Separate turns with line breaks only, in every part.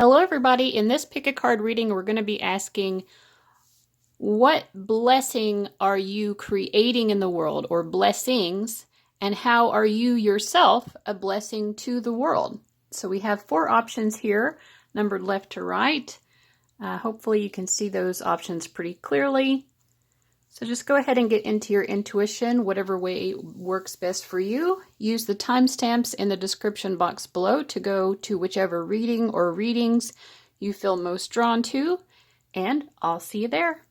Hello everybody, in this pick a card reading we're going to be asking, what blessing are you creating in the world, or blessings, and how are you yourself a blessing to the world? So we have 4 options here, numbered left to right. Hopefully you can see those options pretty clearly. So just go ahead and get into your intuition, whatever way works best for you. Use the timestamps in the description box below to go to whichever reading or readings you feel most drawn to, and I'll see you there.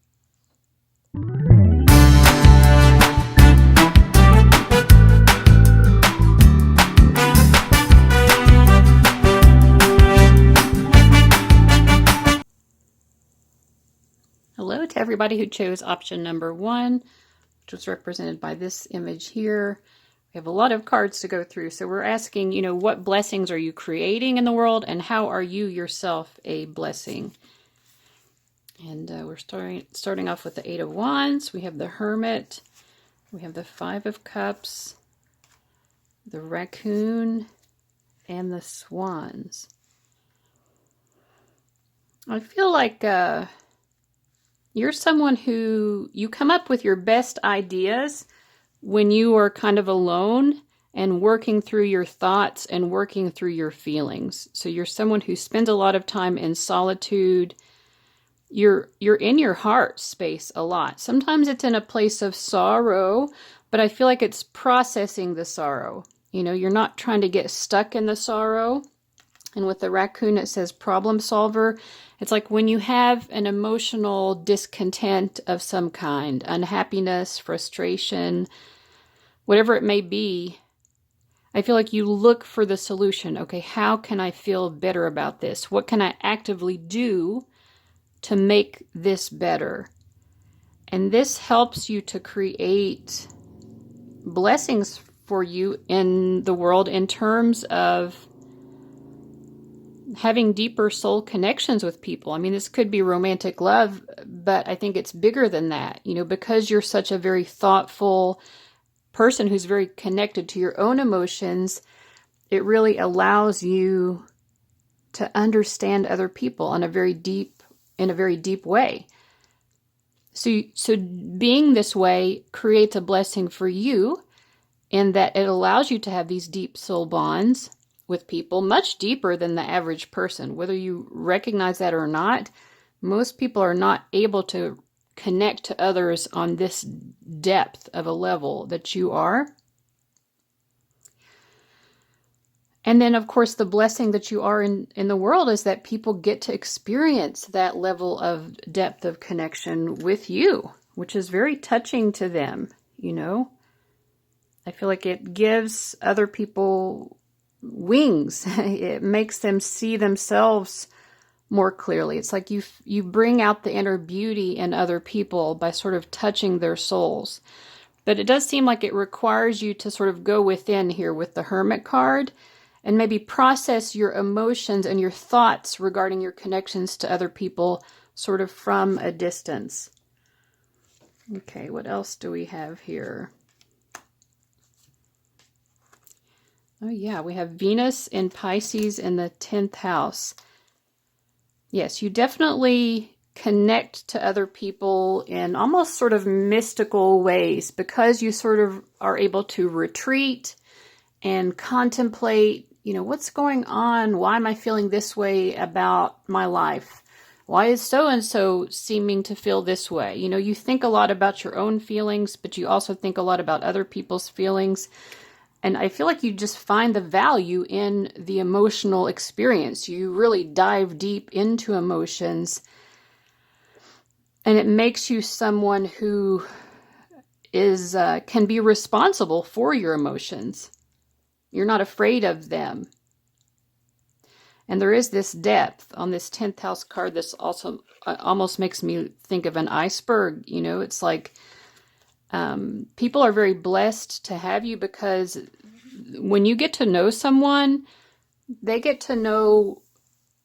Hello to everybody who chose option number 1, which was represented by this image here. We have a lot of cards to go through, so we're asking, what blessings are you creating in the world, and how are you yourself a blessing? And we're starting off with the 8 of Wands. We have the Hermit. We have the 5 of Cups, the Raccoon, and the Swans. I feel like you're someone who, you come up with your best ideas when you are kind of alone and working through your thoughts and working through your feelings. So you're someone who spends a lot of time in solitude. You're in your heart space a lot. Sometimes it's in a place of sorrow, but I feel like it's processing the sorrow. You're not trying to get stuck in the sorrow. And with the Raccoon, it says problem solver. It's like when you have an emotional discontent of some kind, unhappiness, frustration, whatever it may be, I feel like you look for the solution. Okay, how can I feel better about this? What can I actively do to make this better? And this helps you to create blessings for you in the world in terms of having deeper soul connections with people. I mean, this could be romantic love, but I think it's bigger than that. Because you're such a very thoughtful person who's very connected to your own emotions, it really allows you to understand other people in a very deep way. So being this way creates a blessing for you in that it allows you to have these deep soul bonds with people, much deeper than the average person. Whether you recognize that or not, most people are not able to connect to others on this depth of a level that you are. And then, of course, the blessing that you are in the world is that people get to experience that level of depth of connection with you, which is very touching to them, I feel like it gives other people wings. It makes them see themselves more clearly. It's like you bring out the inner beauty in other people by sort of touching their souls. But it does seem like it requires you to sort of go within here with the Hermit card and maybe process your emotions and your thoughts regarding your connections to other people sort of from a distance. Okay, what else do we have here? Oh yeah, we have Venus in Pisces in the 10th house. Yes, you definitely connect to other people in almost sort of mystical ways because you sort of are able to retreat and contemplate, what's going on? Why am I feeling this way about my life? Why is so-and-so seeming to feel this way? You think a lot about your own feelings, but you also think a lot about other people's feelings. And I feel like you just find the value in the emotional experience. You really dive deep into emotions. And it makes you someone who is can be responsible for your emotions. You're not afraid of them. And there is this depth on this 10th house card. This also almost makes me think of an iceberg. It's like people are very blessed to have you because when you get to know someone, they get to know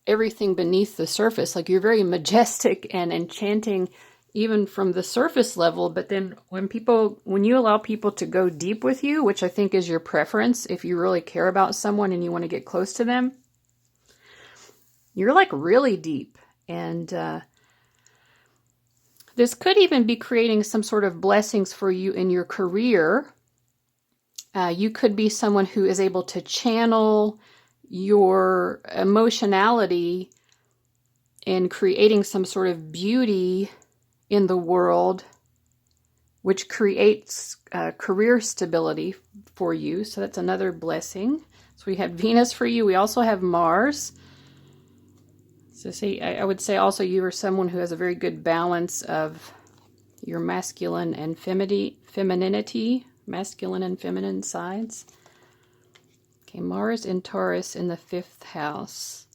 everything beneath the surface. Like you're very majestic and enchanting even from the surface level. But then when you allow people to go deep with you, which I think is your preference if you really care about someone and you want to get close to them, You're like really deep. And this could even be creating some sort of blessings for you in your career. You could be someone who is able to channel your emotionality in creating some sort of beauty in the world, which creates career stability for you. So that's another blessing. So we have Venus for you. We also have Mars. So see, I would say also you are someone who has a very good balance of your masculine and femininity, masculine and feminine sides. Okay, Mars in Taurus in the 5th house.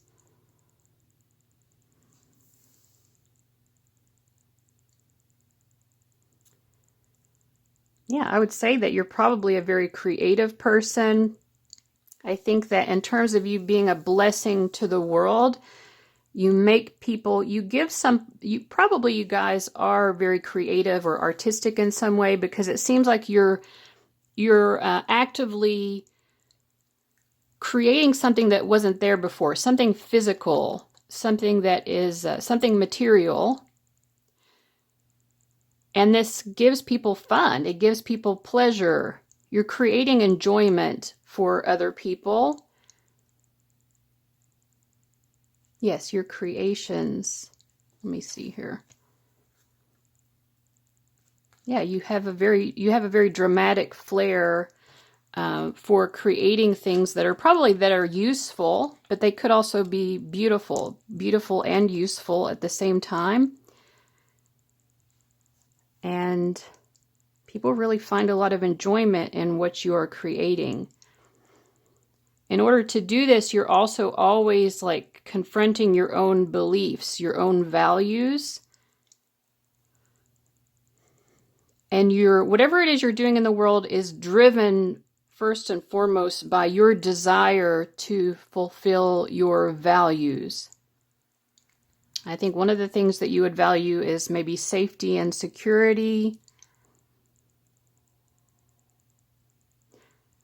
Yeah, I would say that you're probably a very creative person. I think that in terms of you being a blessing to the world, you make people, you guys are very creative or artistic in some way, because it seems like you're actively creating something that wasn't there before, something physical, something that is something material. And this gives people fun. It gives people pleasure. You're creating enjoyment for other people. Yes, your creations. Let me see here. Yeah, you have a very dramatic flair for creating things that are useful, but they could also be beautiful and useful at the same time. And people really find a lot of enjoyment in what you are creating. In order to do this, you're also always like confronting your own beliefs, your own values. And whatever it is you're doing in the world is driven first and foremost by your desire to fulfill your values. I think one of the things that you would value is maybe safety and security.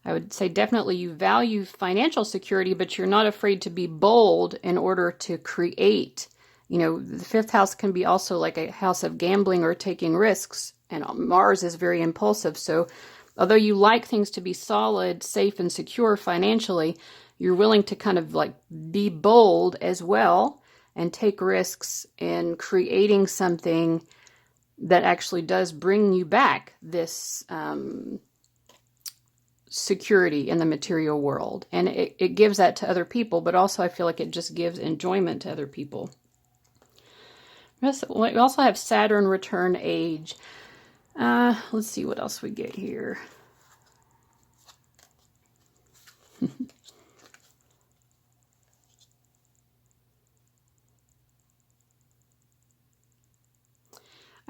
I would say definitely you value financial security, but you're not afraid to be bold in order to create. The 5th house can be also like a house of gambling or taking risks, and Mars is very impulsive. So although you like things to be solid, safe, and secure financially, you're willing to kind of like be bold as well and take risks in creating something that actually does bring you back this security in the material world. And it gives that to other people, but also I feel like it just gives enjoyment to other people. We also have Saturn return age. Let's see what else we get here.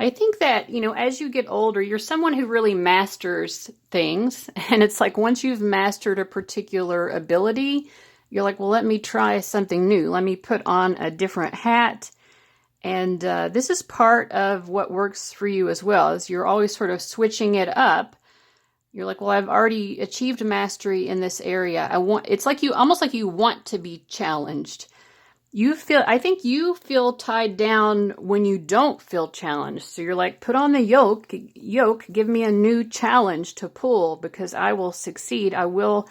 I think that, as you get older, you're someone who really masters things. And it's like once you've mastered a particular ability, you're like, well, let me try something new. Let me put on a different hat. And this is part of what works for you as well, is you're always sort of switching it up. You're like, well, I've already achieved mastery in this area. It's like almost like you want to be challenged. I think you feel tied down when you don't feel challenged. So you're like, put on the yoke, give me a new challenge to pull, because I will succeed. I will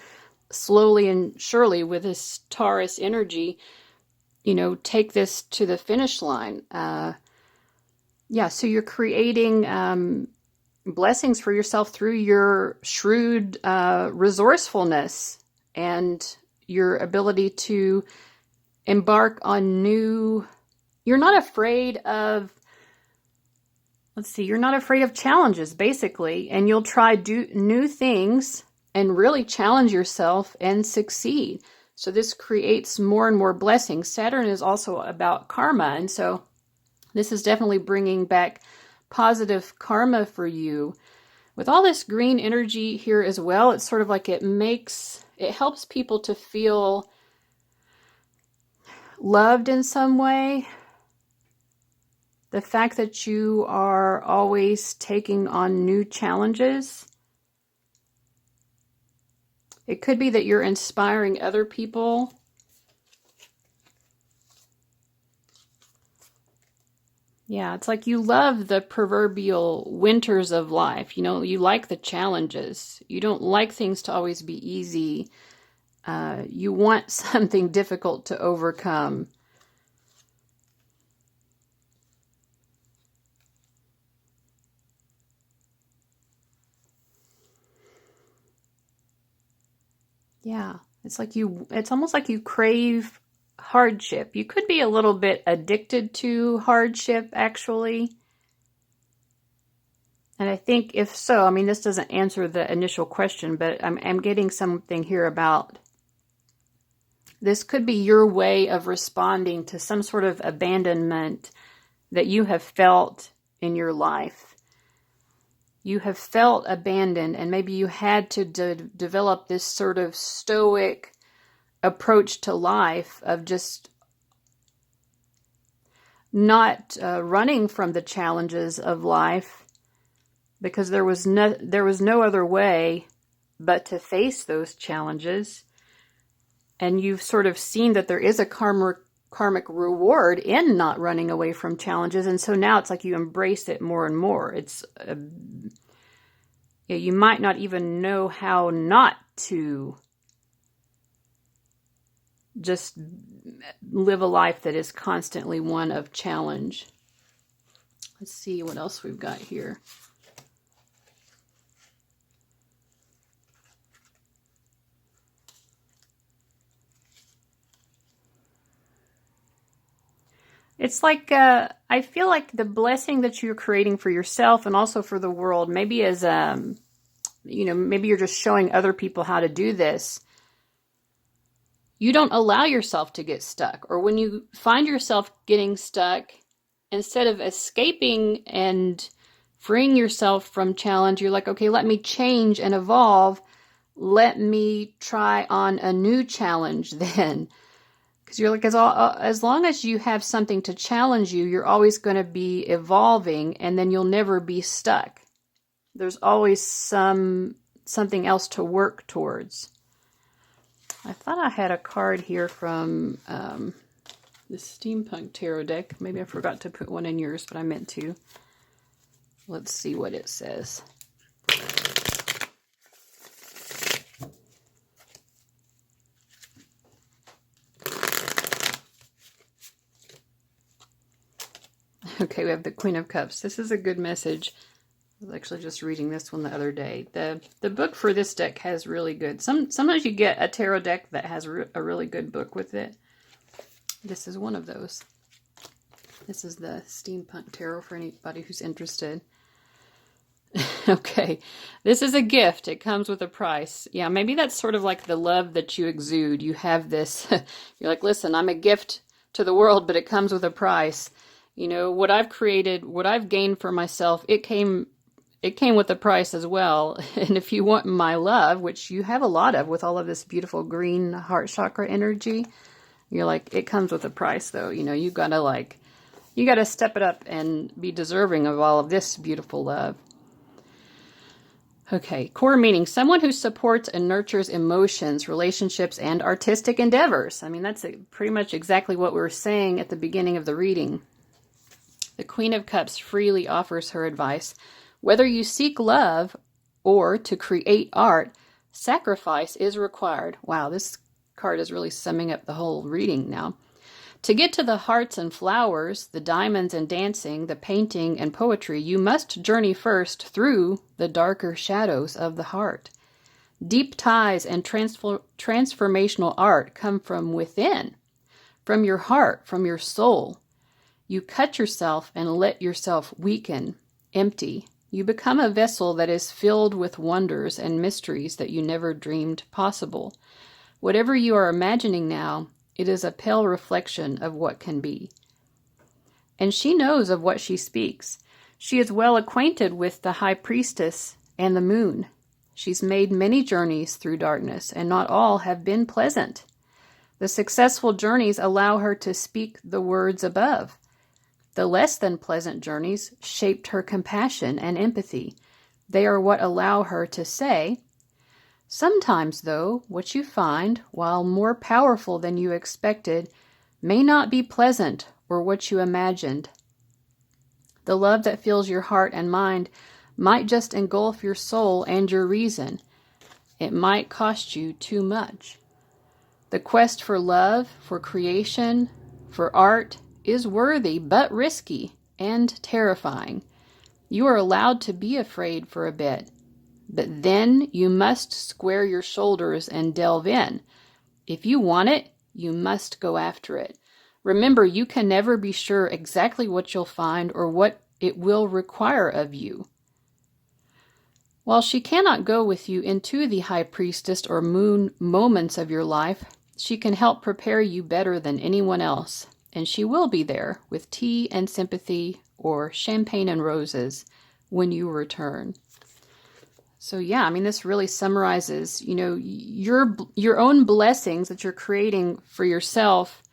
slowly and surely, with this Taurus energy, take this to the finish line. So you're creating blessings for yourself through your shrewd resourcefulness and your ability to embark on you're not afraid of challenges, basically, and you'll try new things and really challenge yourself and succeed. So this creates more and more blessings. Saturn is also about karma, and so this is definitely bringing back positive karma for you. With all this green energy here as well, it's sort of like it helps people to feel loved in some way. The fact that you are always taking on new challenges. It could be that you're inspiring other people. Yeah, it's like you love the proverbial winters of life. You know, you like the challenges. You don't like things to always be easy. You want something difficult to overcome. Yeah, it's almost like you crave hardship. You could be a little bit addicted to hardship, actually. And I think if so, I mean, this doesn't answer the initial question, but I'm getting something here about this could be your way of responding to some sort of abandonment that you have felt in your life. You have felt abandoned, and maybe you had to develop this sort of stoic approach to life of just not running from the challenges of life, because there was no other way but to face those challenges. And you've sort of seen that there is a karmic reward in not running away from challenges, and so now it's like you embrace it more and more. You might not even know how not to just live a life that is constantly one of challenge. Let's see what else we've got here. It's like, I feel like the blessing that you're creating for yourself and also for the world, maybe as, maybe you're just showing other people how to do this. You don't allow yourself to get stuck. Or when you find yourself getting stuck, instead of escaping and freeing yourself from challenge, you're like, okay, let me change and evolve. Let me try on a new challenge then. Because you're like, as long as you have something to challenge you, you're always going to be evolving, and then you'll never be stuck. There's always something else to work towards. I thought I had a card here from the Steampunk Tarot deck. Maybe I forgot to put one in yours, but I meant to. Let's see what it says. Okay, we have the Queen of Cups. This is a good message. I was actually just reading this one the other day. The book for this deck has really good. Sometimes you get a tarot deck that has a really good book with it. This is one of those. This is the Steampunk Tarot for anybody who's interested. Okay, this is a gift. It comes with a price. Yeah, maybe that's sort of like the love that you exude. You have this, you're like, listen, I'm a gift to the world, but it comes with a price. You know, what I've created, what I've gained for myself, it came with a price as well. And if you want my love, which you have a lot of with all of this beautiful green heart chakra energy, you're like, it comes with a price though. You know, you gotta step it up and be deserving of all of this beautiful love. Okay, core meaning, someone who supports and nurtures emotions, relationships, and artistic endeavors. I mean, that's pretty much exactly what we were saying at the beginning of the reading. The Queen of Cups freely offers her advice. Whether you seek love or to create art, sacrifice is required. Wow, this card is really summing up the whole reading now. To get to the hearts and flowers, the diamonds and dancing, the painting and poetry, you must journey first through the darker shadows of the heart. Deep ties and transformational art come from within, from your heart, from your soul. You cut yourself and let yourself weaken, empty. You become a vessel that is filled with wonders and mysteries that you never dreamed possible. Whatever you are imagining now, it is a pale reflection of what can be. And she knows of what she speaks. She is well acquainted with the High Priestess and the moon. She's made many journeys through darkness, and not all have been pleasant. The successful journeys allow her to speak the words above. The less than pleasant journeys shaped her compassion and empathy. They are what allow her to say, sometimes, though, what you find, while more powerful than you expected, may not be pleasant or what you imagined. The love that fills your heart and mind might just engulf your soul and your reason. It might cost you too much. The quest for love, for creation, for art is worthy but risky and terrifying. You are allowed to be afraid for a bit, but then you must square your shoulders and delve in. If you want it, you must go after it. Remember, you can never be sure exactly what you'll find or what it will require of you. While she cannot go with you into the high priestess or moon moments of your life, she can help prepare you better than anyone else, and she will be there with tea and sympathy or champagne and roses when you return. So yeah, I mean, this really summarizes, your own blessings that you're creating for yourself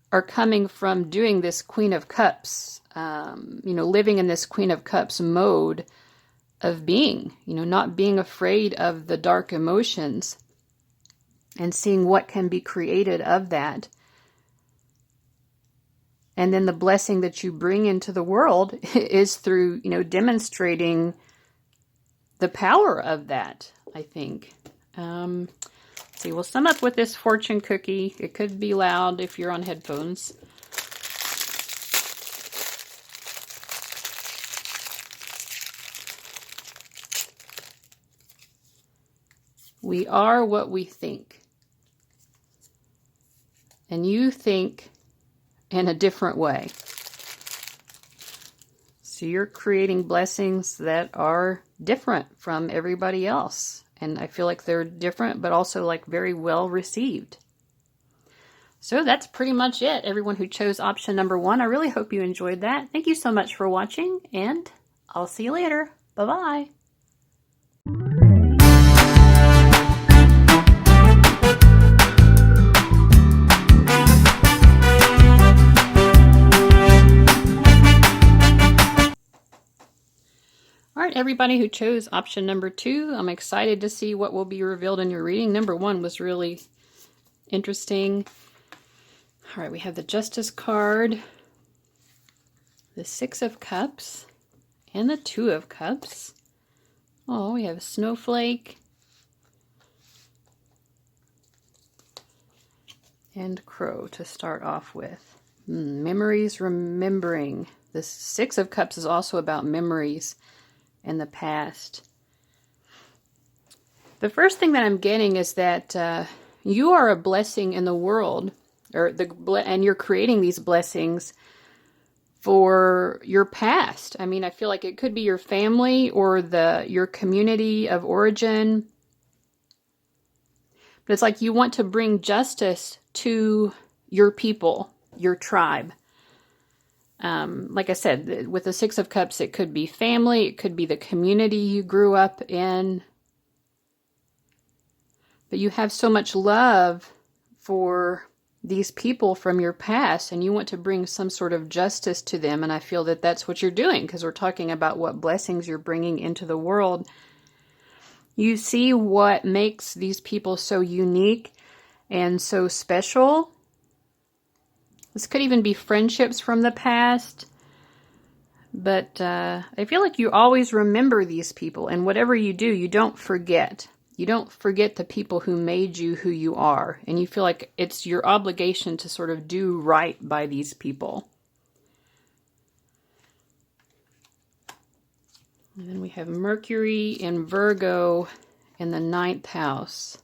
are coming from doing this Queen of Cups, living in this Queen of Cups mode of being, not being afraid of the dark emotions and seeing what can be created of that. And then the blessing that you bring into the world is through, demonstrating the power of that, I think. Let's see, we'll sum up with this fortune cookie. It could be loud if you're on headphones. We are what we think. And you think in a different way. So you're creating blessings that are different from everybody else. And I feel like they're different, but also like very well received. So that's pretty much it, everyone who chose option number 1. I really hope you enjoyed that. Thank you so much for watching, and I'll see you later. Bye-bye. All right, everybody who chose option number 2, I'm excited to see what will be revealed in your reading. Number 1 was really interesting. All right, we have the Justice card, the 6 of Cups, and the 2 of Cups. Oh, we have a snowflake and crow to start off with. Memories, remembering. The 6 of Cups is also about memories in the past. The first thing that I'm getting is that you are a blessing in the world, and you're creating these blessings for your past. I mean, I feel like it could be your family or your community of origin. But it's like you want to bring justice to your people, your tribe. Like I said, with the 6 of Cups, it could be family, it could be the community you grew up in. But you have so much love for these people from your past, and you want to bring some sort of justice to them. And I feel that that's what you're doing, because we're talking about what blessings you're bringing into the world. You see what makes these people so unique and so special. This could even be friendships from the past. But I feel like you always remember these people. And whatever you do, you don't forget. You don't forget the people who made you who you are. And you feel like it's your obligation to sort of do right by these people. And then we have Mercury in Virgo in the 9th house.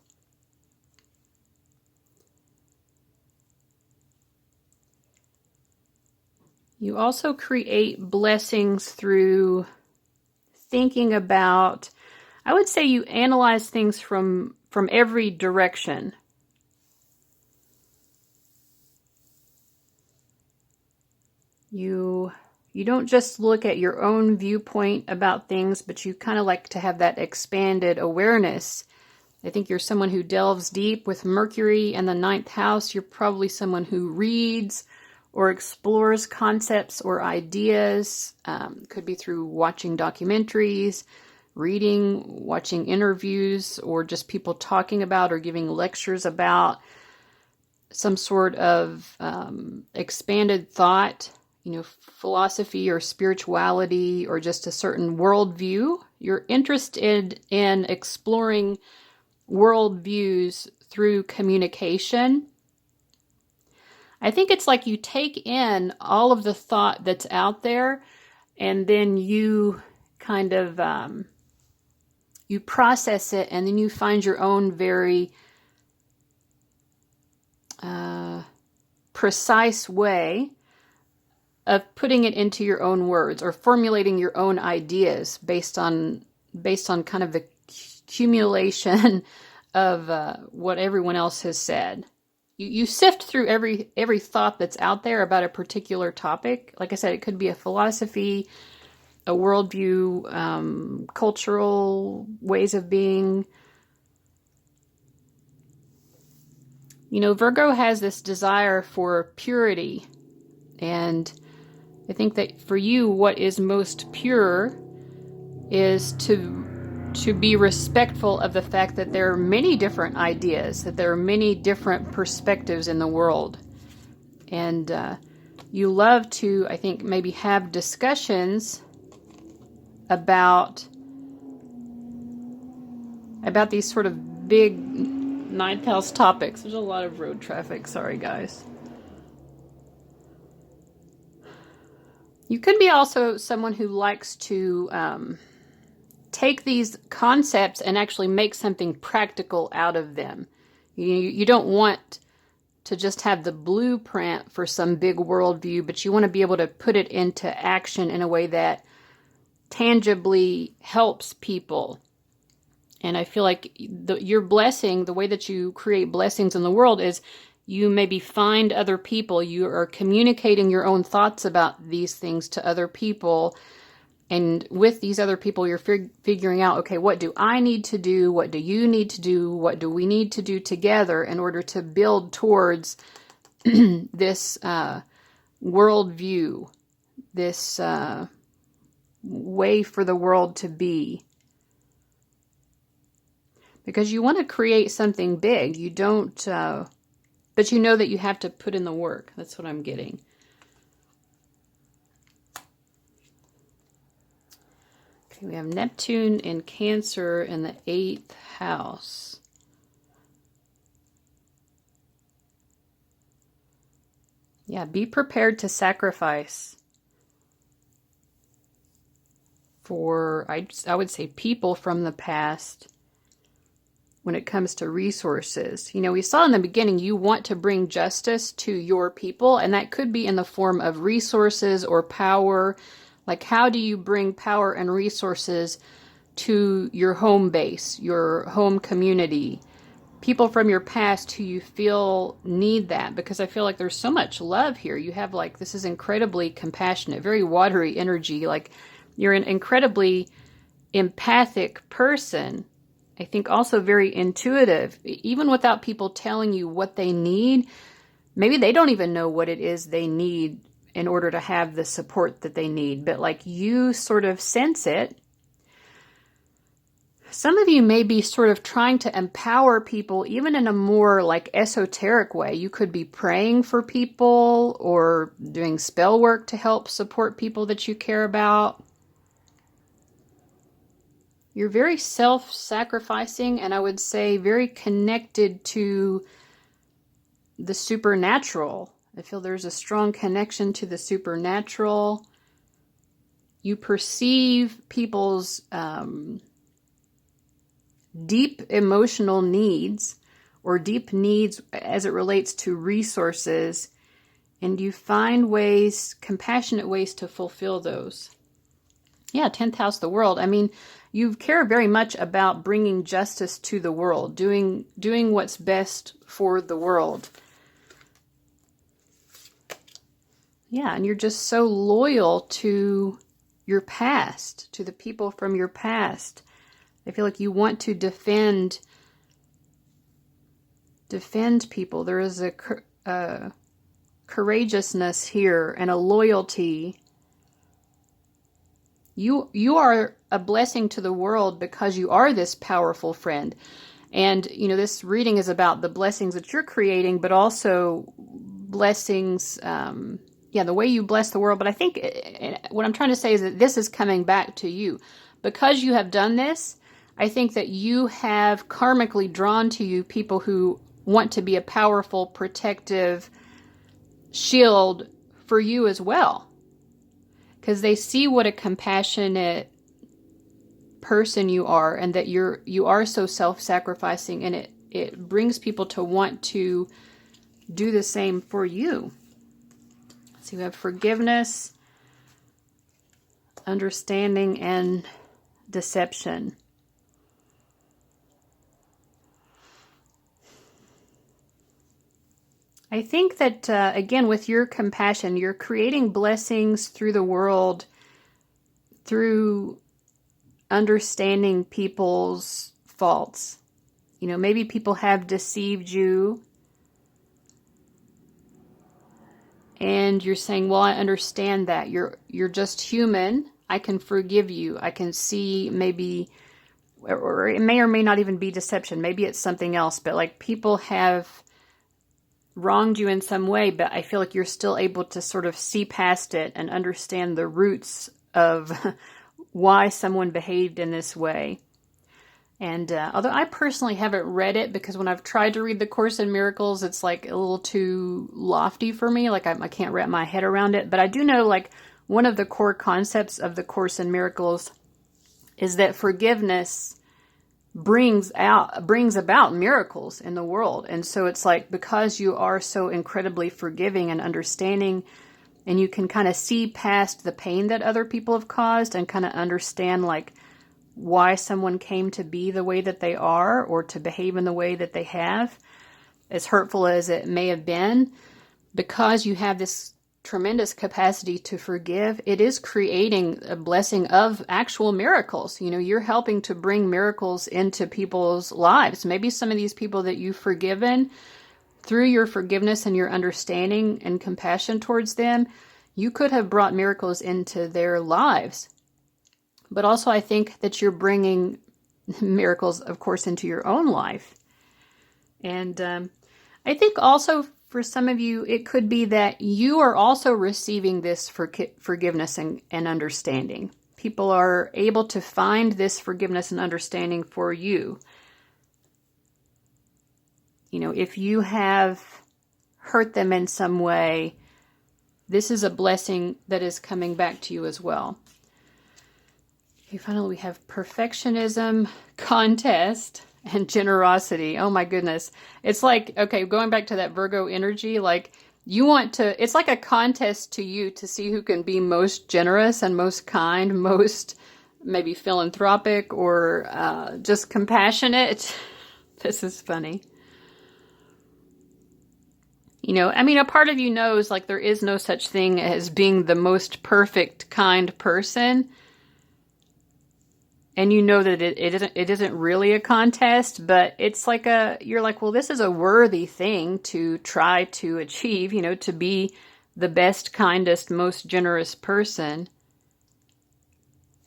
You also create blessings through thinking about, I would say you analyze things from every direction. You don't just look at your own viewpoint about things, but you kind of like to have that expanded awareness. I think you're someone who delves deep with Mercury and the 9th house. You're probably someone who reads or explores concepts or ideas. Could be through watching documentaries, reading, watching interviews, or just people talking about or giving lectures about some sort of expanded thought philosophy or spirituality or just a certain worldview. You're interested in exploring worldviews through communication. I think it's like you take in all of the thought that's out there, and then you kind of you process it, and then you find your own very precise way of putting it into your own words or formulating your own ideas based on kind of the accumulation of what everyone else has said. You sift through every thought that's out there about a particular topic. Like I said, it could be a philosophy, a worldview, cultural ways of being. Virgo has this desire for purity, and I think that for you, what is most pure is to be respectful of the fact that there are many different ideas, that there are many different perspectives in the world. And you love to, I think, maybe have discussions about these sort of big ninth house topics. There's a lot of road traffic. Sorry, guys. You could be also someone who likes to take these concepts and actually make something practical out of them. You don't want to just have the blueprint for some big worldview, but you want to be able to put it into action in a way that tangibly helps people. And I feel like your blessing, the way that you create blessings in the world is you maybe find other people. You are communicating your own thoughts about these things to other people. And with these other people, you're figuring out, okay, what do I need to do? What do you need to do? What do we need to do together in order to build towards this worldview, this way for the world to be? Because you want to create something big. You don't, but you know that you have to put in the work. That's what I'm getting. Okay, we have Neptune in Cancer in the 8th house. Yeah, be prepared to sacrifice for, I would say, people from the past. When it comes to resources, we saw in the beginning, you want to bring justice to your people, and that could be in the form of resources or power. Like, how do you bring power and resources to your home base, your home community, people from your past who you feel need that? Because I feel like there's so much love here. You have this is incredibly compassionate, very watery energy. Like, you're an incredibly empathic person. I think also very intuitive, even without people telling you what they need. Maybe they don't even know what it is they need in order to have the support that they need, but you sort of sense it. Some of you may be sort of trying to empower people, even in a more esoteric way. You could be praying for people or doing spell work to help support people that you care about. You're very self-sacrificing, and I would say very connected to the supernatural. I feel there's a strong connection to the supernatural. You perceive people's deep emotional needs or deep needs as it relates to resources, and you find ways, compassionate ways to fulfill those. Yeah, 10th house, the world. I mean, you care very much about bringing justice to the world, doing what's best for the world. Yeah, and you're just so loyal to your past, to the people from your past. I feel like you want to defend people. There is a courageousness here and a loyalty. You are a blessing to the world because you are this powerful friend. And, this reading is about the blessings that you're creating, but also blessings the way you bless the world. But I think what I'm trying to say is that this is coming back to you. Because you have done this, I think that you have karmically drawn to you people who want to be a powerful, protective shield for you as well. Because they see what a compassionate person you are, and that you are so self-sacrificing, and it brings people to want to do the same for you. So you have forgiveness, understanding, and deception. I think that, again, with your compassion, you're creating blessings through the world through understanding people's faults. You know, maybe people have deceived you, and you're saying, well, I understand that. You're just human. I can forgive you. I can see maybe, or it may or may not even be deception. Maybe it's something else, but like people have wronged you in some way, but I feel like you're still able to sort of see past it and understand the roots of why someone behaved in this way. And although I personally haven't read it, because when I've tried to read the Course in Miracles, it's like a little too lofty for me. Like I can't wrap my head around it. But I do know, like, one of the core concepts of the Course in Miracles is that forgiveness brings about miracles in the world. And so it's like, because you are so incredibly forgiving and understanding, and you can kind of see past the pain that other people have caused and kind of understand like why someone came to be the way that they are, or to behave in the way that they have, as hurtful as it may have been, because you have this tremendous capacity to forgive, it is creating a blessing of actual miracles. You know, you're helping to bring miracles into people's lives. Maybe some of these people that you've forgiven, through your forgiveness and your understanding and compassion towards them, you could have brought miracles into their lives. But also, I think that you're bringing miracles, of course, into your own life. And I think also for some of you, it could be that you are also receiving this forgiveness and understanding. People are able to find this forgiveness and understanding for you. You know, if you have hurt them in some way, this is a blessing that is coming back to you as well. Okay, finally, we have perfectionism, contest, and generosity. Oh my goodness. It's like, okay, going back to that Virgo energy, like you want to, it's like a contest to you to see who can be most generous and most kind, most maybe philanthropic, or just compassionate. This is funny. You know, I mean, a part of you knows like there is no such thing as being the most perfect, kind person. And you know that it isn't really a contest, but it's like you're like, well, this is a worthy thing to try to achieve, you know, to be the best, kindest, most generous person.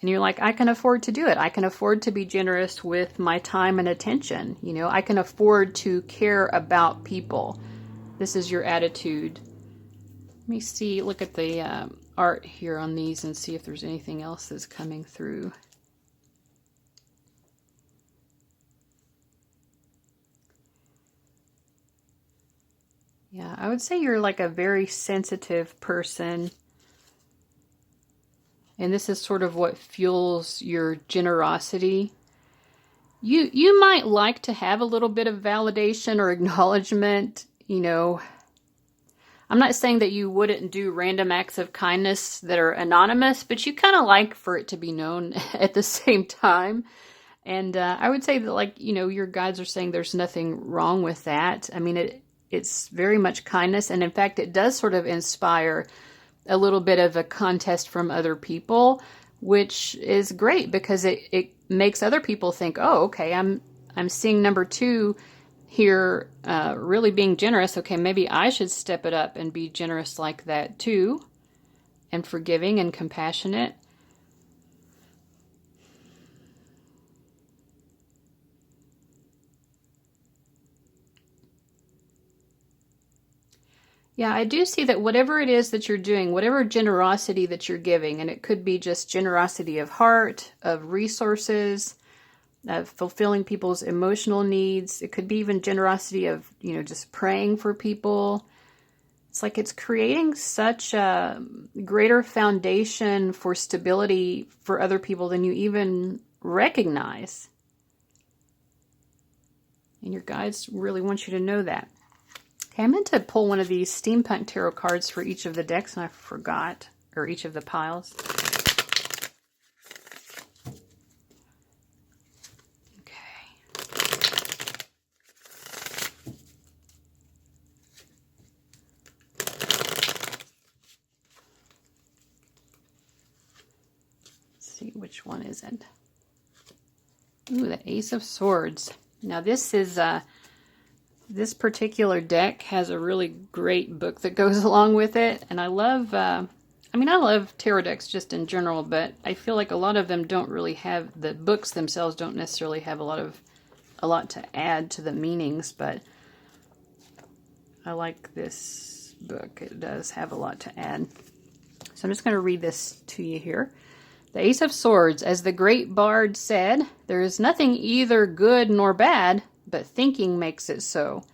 And you're like, I can afford to do it. I can afford to be generous with my time and attention. You know, I can afford to care about people. This is your attitude. Let me see, look at the art here on these and see if there's anything else that's coming through. Yeah, I would say you're like a very sensitive person. And this is sort of what fuels your generosity. You might like to have a little bit of validation or acknowledgement, you know. I'm not saying that you wouldn't do random acts of kindness that are anonymous, but you kind of like for it to be known at the same time. And I would say that, like, you know, your guides are saying there's nothing wrong with that. I mean, it's very much kindness. And in fact, it does sort of inspire a little bit of a contest from other people, which is great because it makes other people think, oh, okay, I'm seeing number two here really being generous. Okay, maybe I should step it up and be generous like that too, and forgiving and compassionate. Yeah, I do see that whatever it is that you're doing, whatever generosity that you're giving, and it could be just generosity of heart, of resources, of fulfilling people's emotional needs. It could be even generosity of, just praying for people. It's like it's creating such a greater foundation for stability for other people than you even recognize. And your guides really want you to know that. Okay, I meant to pull one of these steampunk tarot cards for each of the decks, and I forgot, or each of the piles. See which one is it. Ooh, the Ace of Swords. Now this is this particular deck has a really great book that goes along with it, and I love I love tarot decks just in general, but I feel like a lot of them don't really have, the books themselves don't necessarily have a lot to add to the meanings, but I like this book. It does have a lot to add. So I'm just going to read this to you here. The Ace of Swords, as the great bard said, there is nothing either good nor bad, but thinking makes it so.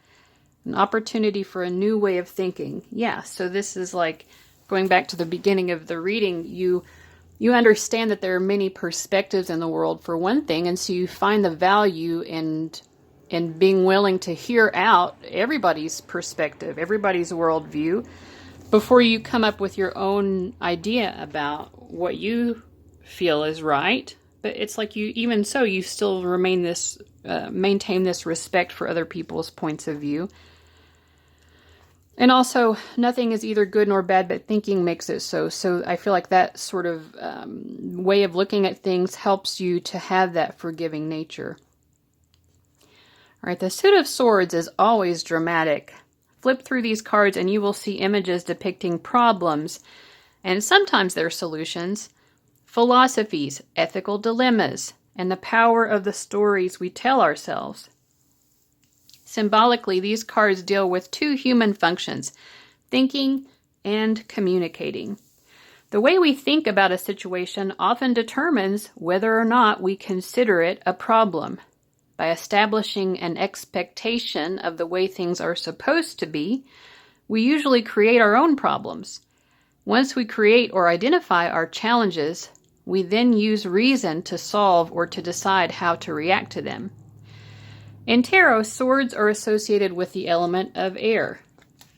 An opportunity for a new way of thinking. Yeah, so this is like, going back to the beginning of the reading, you understand that there are many perspectives in the world, for one thing, and so you find the value in being willing to hear out everybody's perspective, everybody's worldview, before you come up with your own idea about what you feel is right. But it's like even so, you still maintain this respect for other people's points of view. And also, nothing is either good nor bad, but thinking makes it so. So I feel like that sort of way of looking at things helps you to have that forgiving nature. All right, the Suit of Swords is always dramatic. Flip through these cards and you will see images depicting problems, and sometimes their solutions, philosophies, ethical dilemmas, and the power of the stories we tell ourselves. Symbolically, these cards deal with two human functions, thinking and communicating. The way we think about a situation often determines whether or not we consider it a problem. By establishing an expectation of the way things are supposed to be, we usually create our own problems. Once we create or identify our challenges, we then use reason to solve or to decide how to react to them. In tarot, swords are associated with the element of air.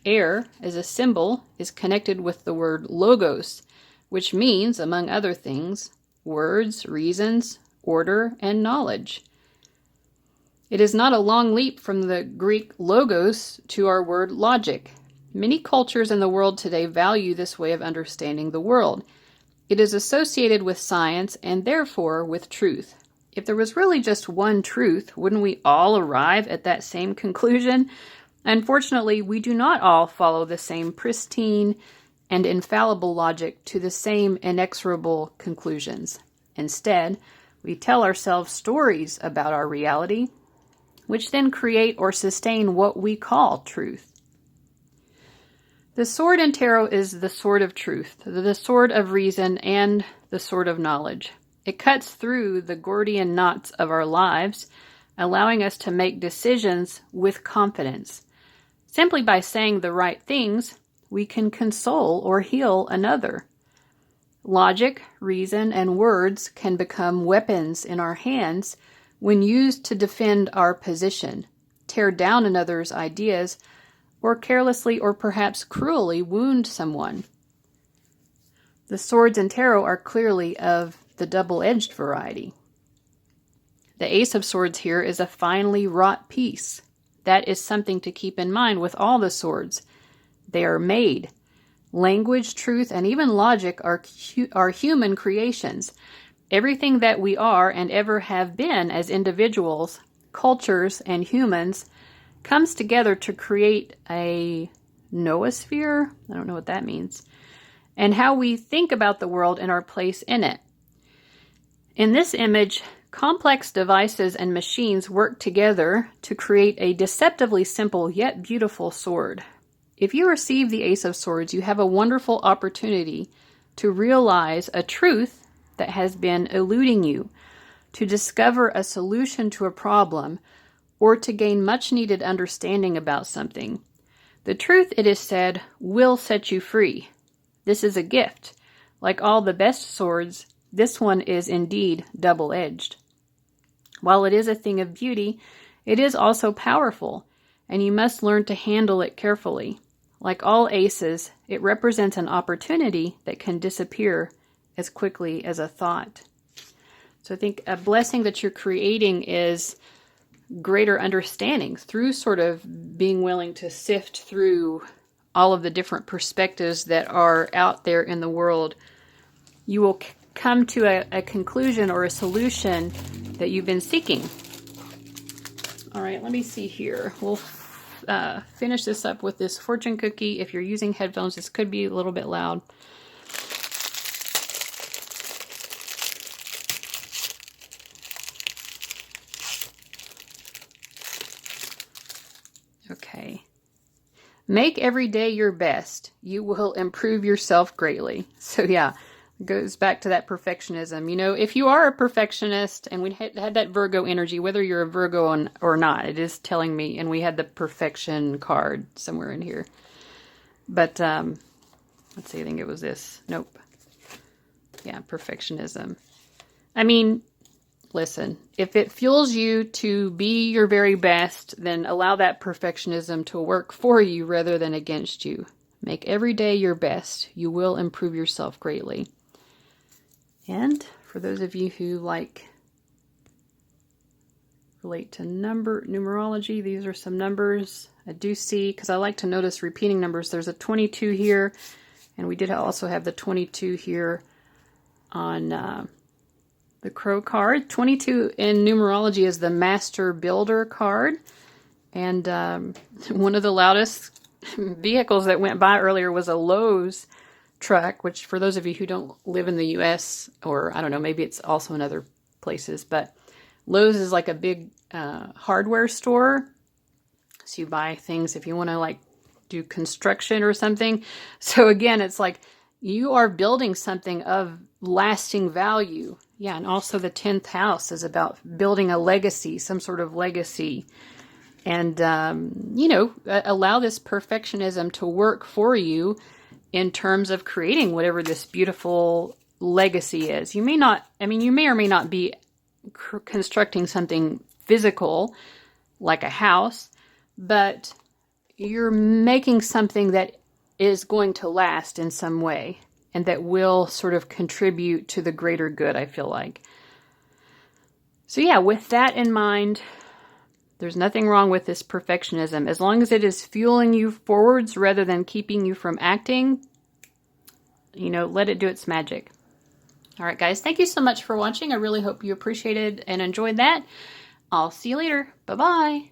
Air, as a symbol, is connected with the word logos, which means, among other things, words, reasons, order, and knowledge. It is not a long leap from the Greek logos to our word logic. Many cultures in the world today value this way of understanding the world. It is associated with science and therefore with truth. If there was really just one truth, wouldn't we all arrive at that same conclusion? Unfortunately, we do not all follow the same pristine and infallible logic to the same inexorable conclusions. Instead, we tell ourselves stories about our reality, which then create or sustain what we call truth. The sword in tarot is the sword of truth, the sword of reason, and the sword of knowledge. It cuts through the Gordian knots of our lives, allowing us to make decisions with confidence. Simply by saying the right things, we can console or heal another. Logic, reason, and words can become weapons in our hands when used to defend our position, tear down another's ideas, or carelessly or perhaps cruelly wound someone. The swords in tarot are clearly of the double-edged variety. The Ace of Swords here is a finely wrought piece. That is something to keep in mind with all the swords. They are made. Language, truth, and even logic are human creations. Everything that we are and ever have been as individuals, cultures, and humans comes together to create a noosphere. I don't know what that means. And how we think about the world and our place in it. In this image, complex devices and machines work together to create a deceptively simple yet beautiful sword. If you receive the Ace of Swords, you have a wonderful opportunity to realize a truth that has been eluding you, to discover a solution to a problem, or to gain much needed understanding about something. The truth, it is said, will set you free. This is a gift. Like all the best swords, this one is indeed double-edged. While it is a thing of beauty, it is also powerful, and you must learn to handle it carefully. Like all aces, it represents an opportunity that can disappear as quickly as a thought. So I think a blessing that you're creating is greater understanding through sort of being willing to sift through all of the different perspectives that are out there in the world. You will come to a conclusion or a solution that you've been seeking. All right, let me see here. We'll finish this up with this fortune cookie. If you're using headphones, this could be a little bit loud. Okay. Make every day your best. You will improve yourself greatly. So yeah, it goes back to that perfectionism. You know, if you are a perfectionist, and we had that Virgo energy, whether you're a Virgo or not, it is telling me, and we had the perfection card somewhere in here. But, let's see, I think it was this. Nope. Yeah, perfectionism. I mean, listen, if it fuels you to be your very best, then allow that perfectionism to work for you rather than against you. Make every day your best. You will improve yourself greatly. And for those of you who relate to numerology, these are some numbers I do see, because I like to notice repeating numbers. There's a 22 here, and we did also have the 22 here on the Crow card. 22 in numerology is the Master Builder card. And one of the loudest vehicles that went by earlier was a Lowe's truck, which for those of you who don't live in the U.S., or I don't know, maybe it's also in other places, but Lowe's is like a big hardware store. So you buy things if you want to do construction or something. So again, it's like you are building something of lasting value. Yeah, and also the 10th house is about building a legacy, some sort of legacy. And, allow this perfectionism to work for you in terms of creating whatever this beautiful legacy is. You may or may not be constructing something physical, like a house, but you're making something that is going to last in some way, and that will sort of contribute to the greater good, I feel like. So yeah, with that in mind, there's nothing wrong with this perfectionism. As long as it is fueling you forwards rather than keeping you from acting, let it do its magic. All right, guys, thank you so much for watching. I really hope you appreciated and enjoyed that. I'll see you later. Bye-bye.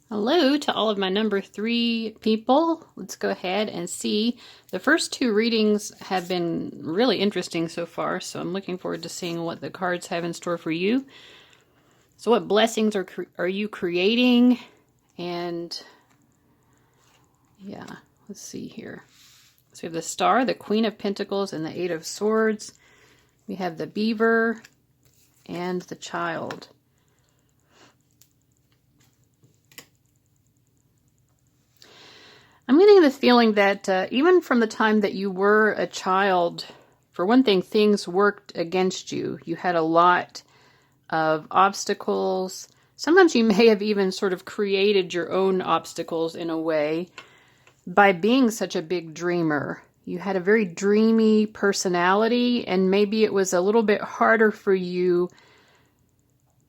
Hello to all of my number 3 people. Let's go ahead and see. The first 2 readings have been really interesting so far, so I'm looking forward to seeing what the cards have in store for you. So what blessings are you creating? And yeah, let's see here. So we have the Star, the Queen of Pentacles, and the 8 of Swords. We have the Beaver and the Child. I'm getting the feeling that even from the time that you were a child, for one thing, things worked against you. You had a lot of obstacles. Sometimes you may have even sort of created your own obstacles in a way by being such a big dreamer. You had a very dreamy personality, and maybe it was a little bit harder for you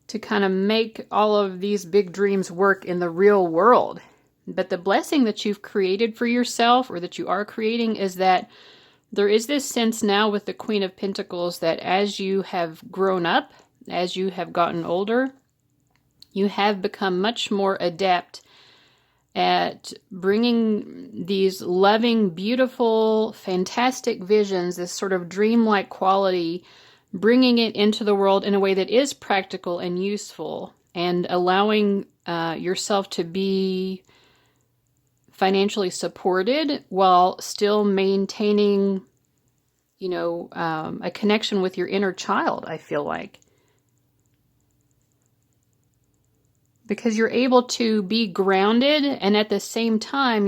to kind of make all of these big dreams work in the real world. But the blessing that you've created for yourself, or that you are creating, is that there is this sense now with the Queen of Pentacles that as you have grown up, as you have gotten older, you have become much more adept at bringing these loving, beautiful, fantastic visions, this sort of dreamlike quality, bringing it into the world in a way that is practical and useful, and allowing yourself to be financially supported while still maintaining, a connection with your inner child, I feel like. Because you're able to be grounded, and at the same time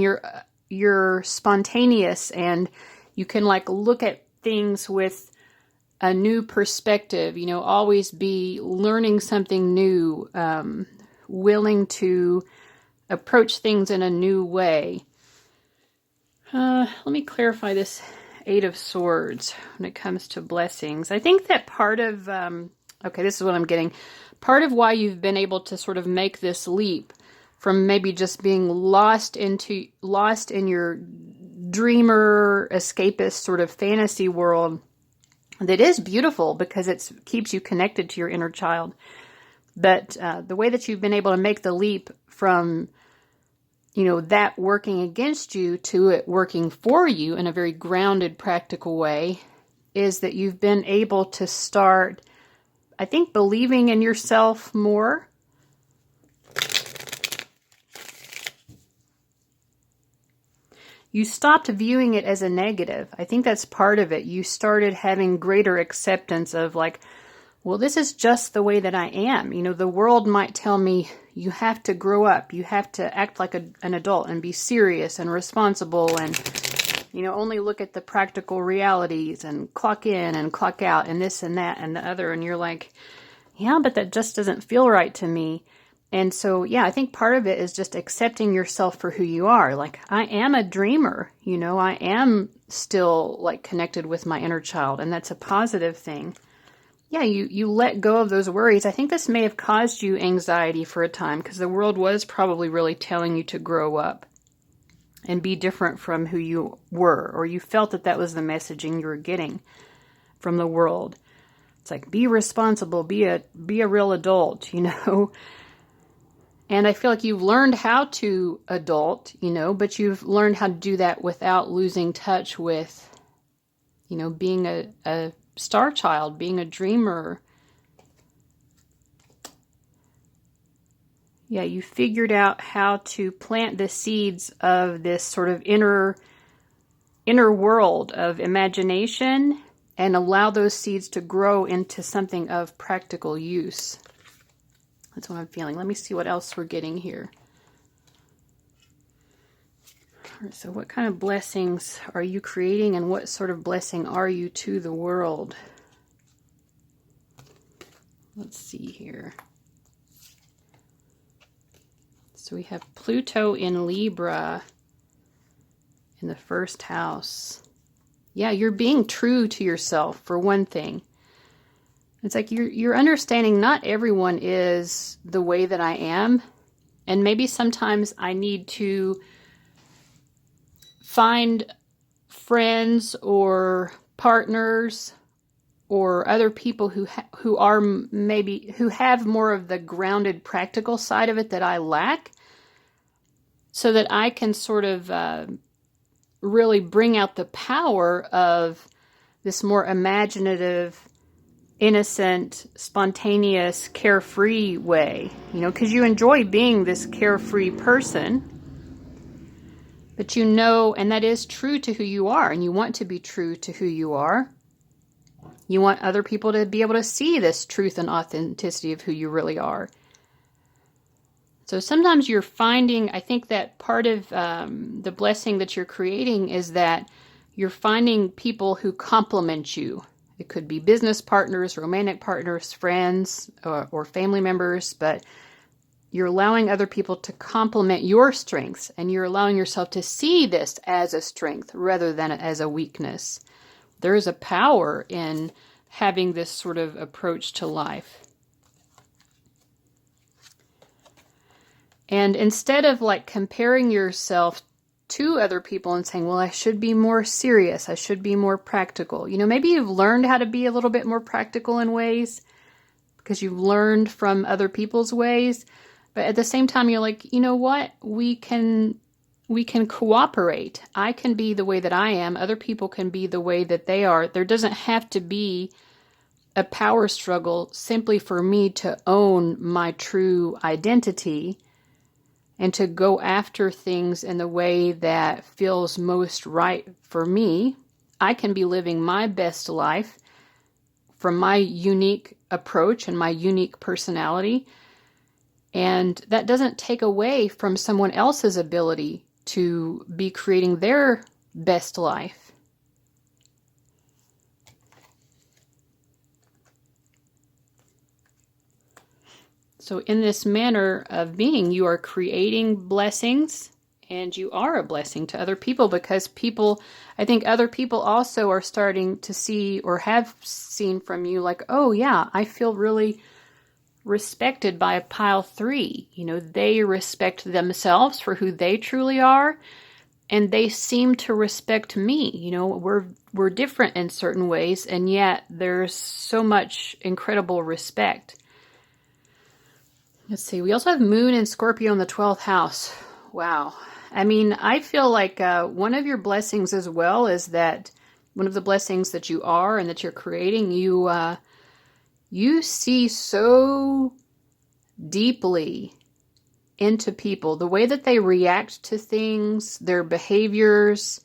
you're spontaneous, and you can look at things with a new perspective, always be learning something new, willing to approach things in a new way. Let me clarify this Eight of Swords when it comes to blessings. I think that part of, this is what I'm getting. Part of why you've been able to sort of make this leap from maybe just being lost in your dreamer, escapist sort of fantasy world that is beautiful because it keeps you connected to your inner child. But the way that you've been able to make the leap from, that working against you to it working for you in a very grounded, practical way is that you've been able to start, I think, believing in yourself more. You stopped viewing it as a negative. I think that's part of it. You started having greater acceptance of well, this is just the way that I am. The world might tell me you have to grow up. You have to act like an adult and be serious and responsible and, only look at the practical realities and clock in and clock out and this and that and the other. And you're like, yeah, but that just doesn't feel right to me. And so, yeah, I think part of it is just accepting yourself for who you are. I am a dreamer, I am still connected with my inner child, and that's a positive thing. Yeah, you let go of those worries. I think this may have caused you anxiety for a time because the world was probably really telling you to grow up and be different from who you were, or you felt that was the messaging you were getting from the world. It's be responsible, be a real adult, And I feel like you've learned how to adult, but you've learned how to do that without losing touch with, being a star child, being a dreamer. Yeah, you figured out how to plant the seeds of this sort of inner world of imagination and allow those seeds to grow into something of practical use. That's what I'm feeling. Let me see what else we're getting here. All right, so what kind of blessings are you creating, and what sort of blessing are you to the world? Let's see here. So we have Pluto in Libra in the first house. Yeah, you're being true to yourself, for one thing. It's you're understanding not everyone is the way that I am. And maybe sometimes I need to find friends or partners or other people who have more of the grounded practical side of it that I lack, so that I can sort of really bring out the power of this more imaginative, innocent, spontaneous, carefree way, because you enjoy being this carefree person, but and that is true to who you are, and you want to be true to who you are. You want other people to be able to see this truth and authenticity of who you really are. So sometimes you're finding, I think that part of the blessing that you're creating is that you're finding people who complement you. It could be business partners, romantic partners, friends, or family members, but you're allowing other people to complement your strengths, and you're allowing yourself to see this as a strength rather than as a weakness. There is a power in having this sort of approach to life. And instead of comparing yourself to other people and saying, well, I should be more serious, I should be more practical. Maybe you've learned how to be a little bit more practical in ways because you've learned from other people's ways, But at the same time, you're like, you know what? We can cooperate. I can be the way that I am. Other people can be the way that they are. There doesn't have to be a power struggle simply for me to own my true identity and to go after things in the way that feels most right for me. I can be living my best life from my unique approach and my unique personality. And that doesn't take away from someone else's ability to be creating their best life. So in this manner of being, you are creating blessings, and you are a blessing to other people, because I think other people also are starting to see or have seen from you like, oh yeah, I feel really respected by pile 3. They respect themselves for who they truly are, and they seem to respect me. We're different in certain ways, and yet there's so much incredible respect. Let's see. We also have Moon and Scorpio in the 12th house. Wow. I feel like one of your blessings as well is that one of the blessings that you are and that you're creating, you see so deeply into people, the way that they react to things, their behaviors,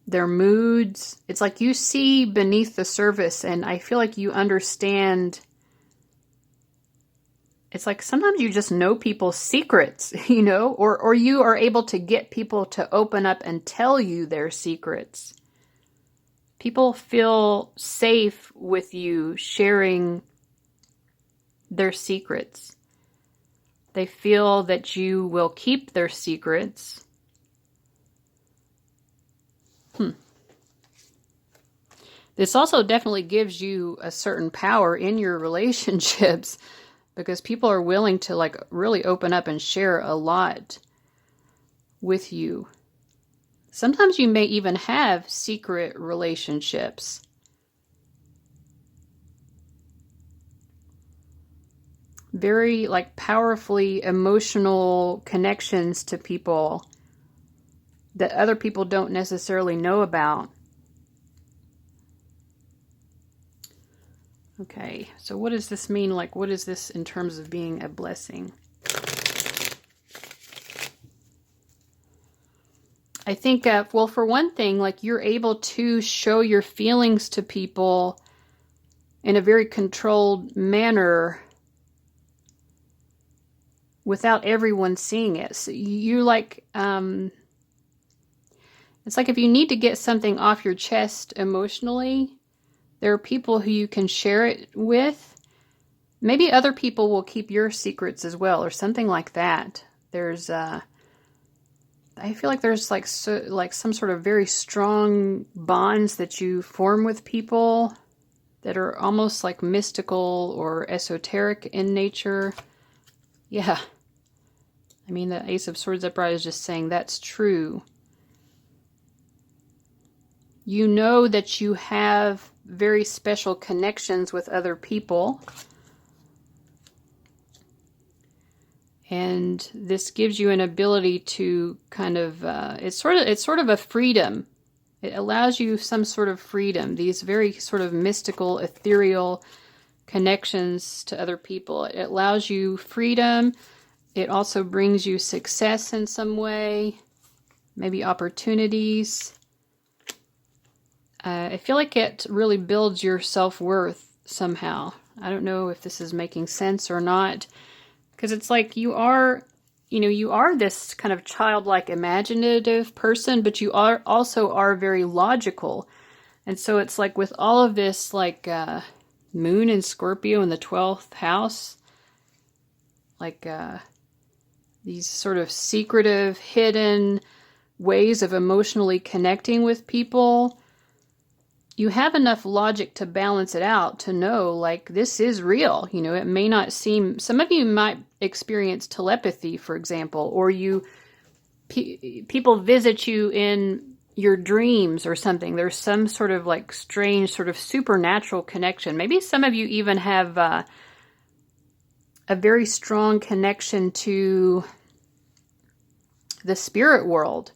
their moods. It's like you see beneath the surface, and I feel like you understand. It's like sometimes you just know people's secrets, or you are able to get people to open up and tell you their secrets. People feel safe with you sharing their secrets. They feel that you will keep their secrets. This also definitely gives you a certain power in your relationships, because people are willing to really open up and share a lot with you. Sometimes you may even have secret relationships. Very powerfully emotional connections to people that other people don't necessarily know about. Okay, so what does this mean? What is this in terms of being a blessing? I think, for one thing, you're able to show your feelings to people in a very controlled manner without everyone seeing it. So you it's like if you need to get something off your chest emotionally, there are people who you can share it with. Maybe other people will keep your secrets as well, or something like that. There's, I feel like there's some sort of very strong bonds that you form with people that are almost mystical or esoteric in nature. Yeah. The Ace of Swords upright is just saying that's true. You know that you have very special connections with other people. And this gives you an ability to kind of, it's sort of a freedom. It allows you some sort of freedom. These very sort of mystical, ethereal connections to other people. It allows you freedom. It also brings you success in some way, maybe opportunities. I feel like it really builds your self-worth somehow. I don't know if this is making sense or not, because it's like you are this kind of childlike, imaginative person, but you also are very logical. And so it's like with all of this, Moon and Scorpio in the 12th house, these sort of secretive, hidden ways of emotionally connecting with people, you have enough logic to balance it out to know, this is real. It may not seem, some of you might experience telepathy, for example, or people visit you in your dreams or something. There's some sort of strange sort of supernatural connection. Maybe some of you even have a very strong connection to the spirit world.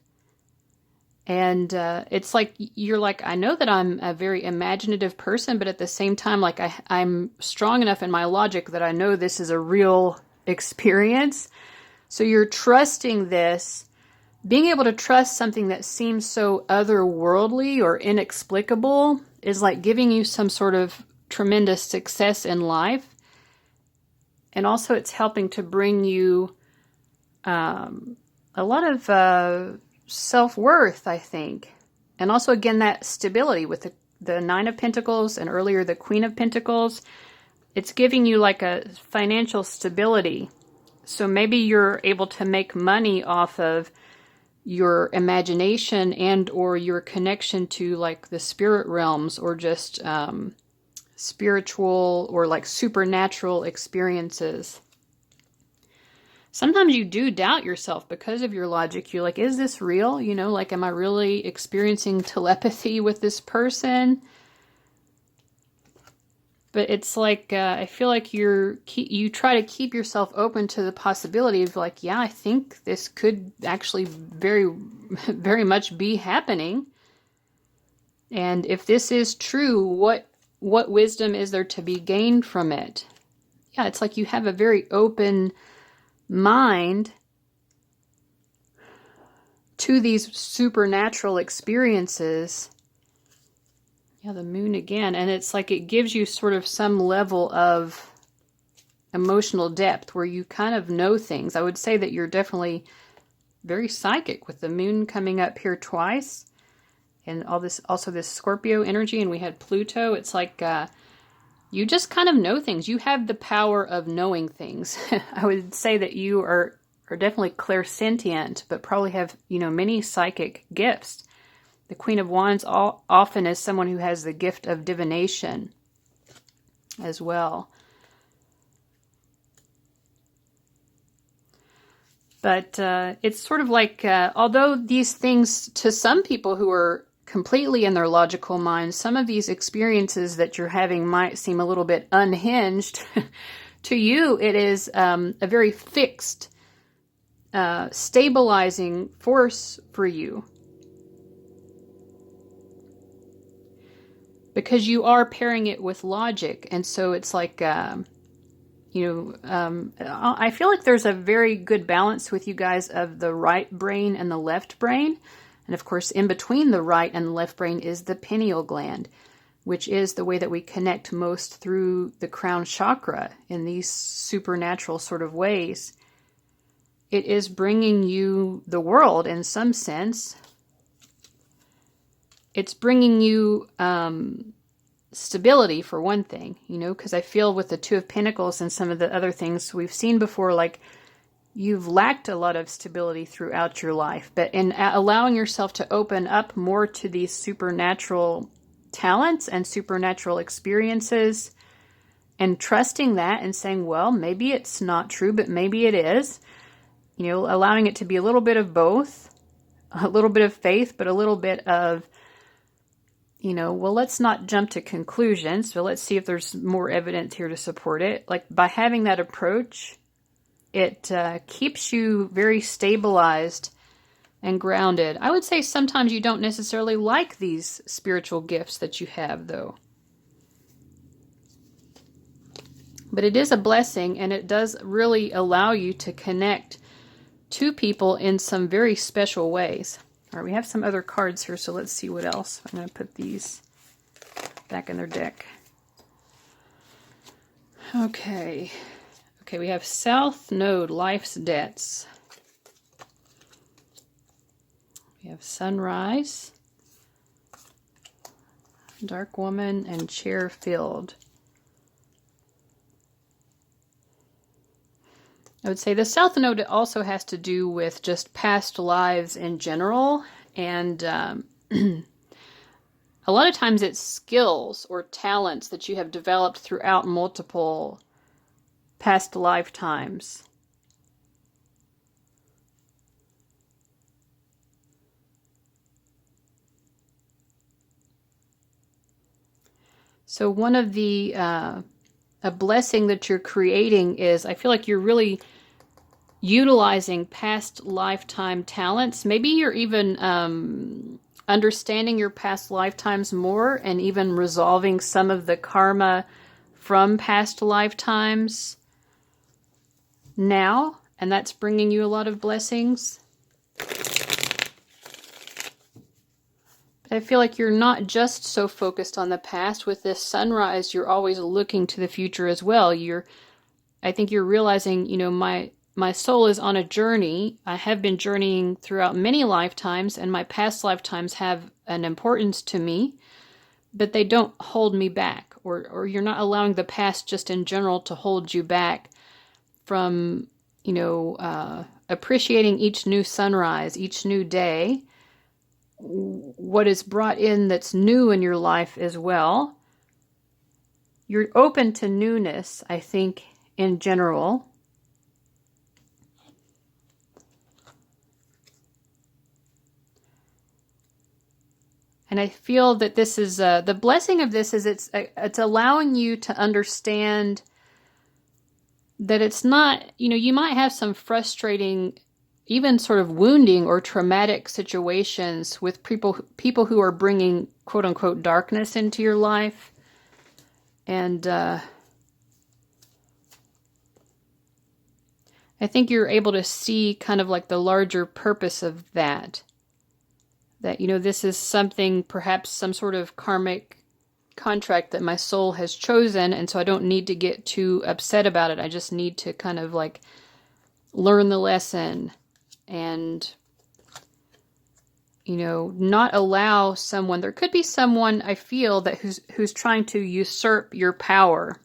And it's like, you're like, I know that I'm a very imaginative person, but at the same time, like I'm strong enough in my logic that I know this is a real experience. So you're trusting this, being able to trust something that seems so otherworldly or inexplicable is like giving you some sort of tremendous success in life. And also it's helping to bring you a lot of self-worth, I think. And also, again, that stability with the Nine of Pentacles and earlier the Queen of Pentacles. It's giving you like a financial stability. So maybe you're able to make money off of your imagination and or your connection to like the spirit realms, or just spiritual or like supernatural experiences. Sometimes you do doubt yourself because of your logic. You're like, is this real? You know, like, am I really experiencing telepathy with this person? But it's like, I feel like you try to keep yourself open to the possibility of like, yeah, I think this could actually very, very much be happening. And if this is true, what wisdom is there to be gained from it? Yeah, it's like you have a very open mind to these supernatural experiences. Yeah, the moon again. And it's like it gives you sort of some level of emotional depth where you kind of know things. I would say that you're definitely very psychic with the moon coming up here twice. And all this, also this Scorpio energy, and we had Pluto. It's like you just kind of know things. You have the power of knowing things. I would say that you are definitely clairsentient, but probably have, many psychic gifts. The Queen of Wands often is someone who has the gift of divination as well. But it's sort of like, although these things, to some people who are completely in their logical minds, some of these experiences that you're having might seem a little bit unhinged. To you, it is a very fixed, stabilizing force for you. Because you are pairing it with logic. And so it's like, I feel like there's a very good balance with you guys of the right brain and the left brain. And of course, in between the right and the left brain is the pineal gland, which is the way that we connect most through the crown chakra in these supernatural sort of ways. It is bringing you the world in some sense. It's bringing you stability, for one thing, because I feel with the Two of Pentacles and some of the other things we've seen before, like you've lacked a lot of stability throughout your life. But in allowing yourself to open up more to these supernatural talents and supernatural experiences and trusting that and saying, well, maybe it's not true, but maybe it is, allowing it to be a little bit of both, a little bit of faith, but a little bit of, well, let's not jump to conclusions. So let's see if there's more evidence here to support it. Like by having that approach, it keeps you very stabilized and grounded. I would say sometimes you don't necessarily like these spiritual gifts that you have, though. But it is a blessing, and it does really allow you to connect to people in some very special ways. All right, we have some other cards here, so let's see what else. I'm going to put these back in their deck. Okay, we have South Node, Life's Debts. We have Sunrise, Dark Woman, and Chair Filled. I would say the South Node also has to do with just past lives in general. And a lot of times it's skills or talents that you have developed throughout multiple past lifetimes. So one of the a blessing that you're creating is, I feel like you're really utilizing past lifetime talents. Maybe you're even understanding your past lifetimes more and even resolving some of the karma from past lifetimes now, and that's bringing you a lot of blessings. I feel like you're not just so focused on the past. With this sunrise, you're always looking to the future as well. I think you're realizing, you know, my soul is on a journey. I have been journeying throughout many lifetimes, and my past lifetimes have an importance to me, but they don't hold me back, or you're not allowing the past just in general to hold you back from, you know, appreciating each new sunrise, each new day, what is brought in that's new in your life as well. You're open to newness, I think, in general. And I feel that this is, the blessing of this is it's allowing you to understand that it's not, you know, you might have some frustrating, even sort of wounding or traumatic situations with people who are bringing quote unquote darkness into your life. And I think you're able to see kind of like the larger purpose of that. That, you know, this is something, perhaps some sort of karmic contract that my soul has chosen, and so I don't need to get too upset about it. I just need to kind of like learn the lesson and, you know, not allow someone, there could be someone I feel that who's trying to usurp your power.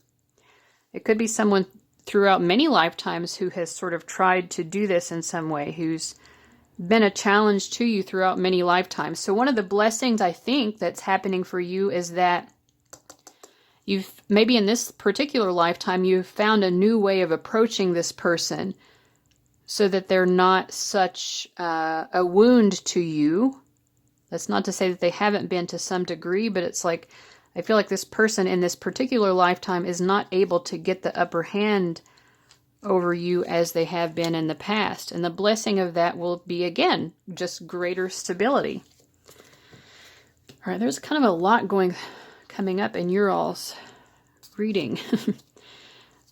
It could be someone throughout many lifetimes who has sort of tried to do this in some way, who's been a challenge to you throughout many lifetimes. So one of the blessings I think that's happening for you is that you've, maybe in this particular lifetime, you've found a new way of approaching this person so that they're not such a wound to you. That's not to say that they haven't been to some degree, but it's like, I feel like this person in this particular lifetime is not able to get the upper hand over you as they have been in the past. And the blessing of that will be, again, just greater stability. All right, there's kind of a lot coming up in your all's reading.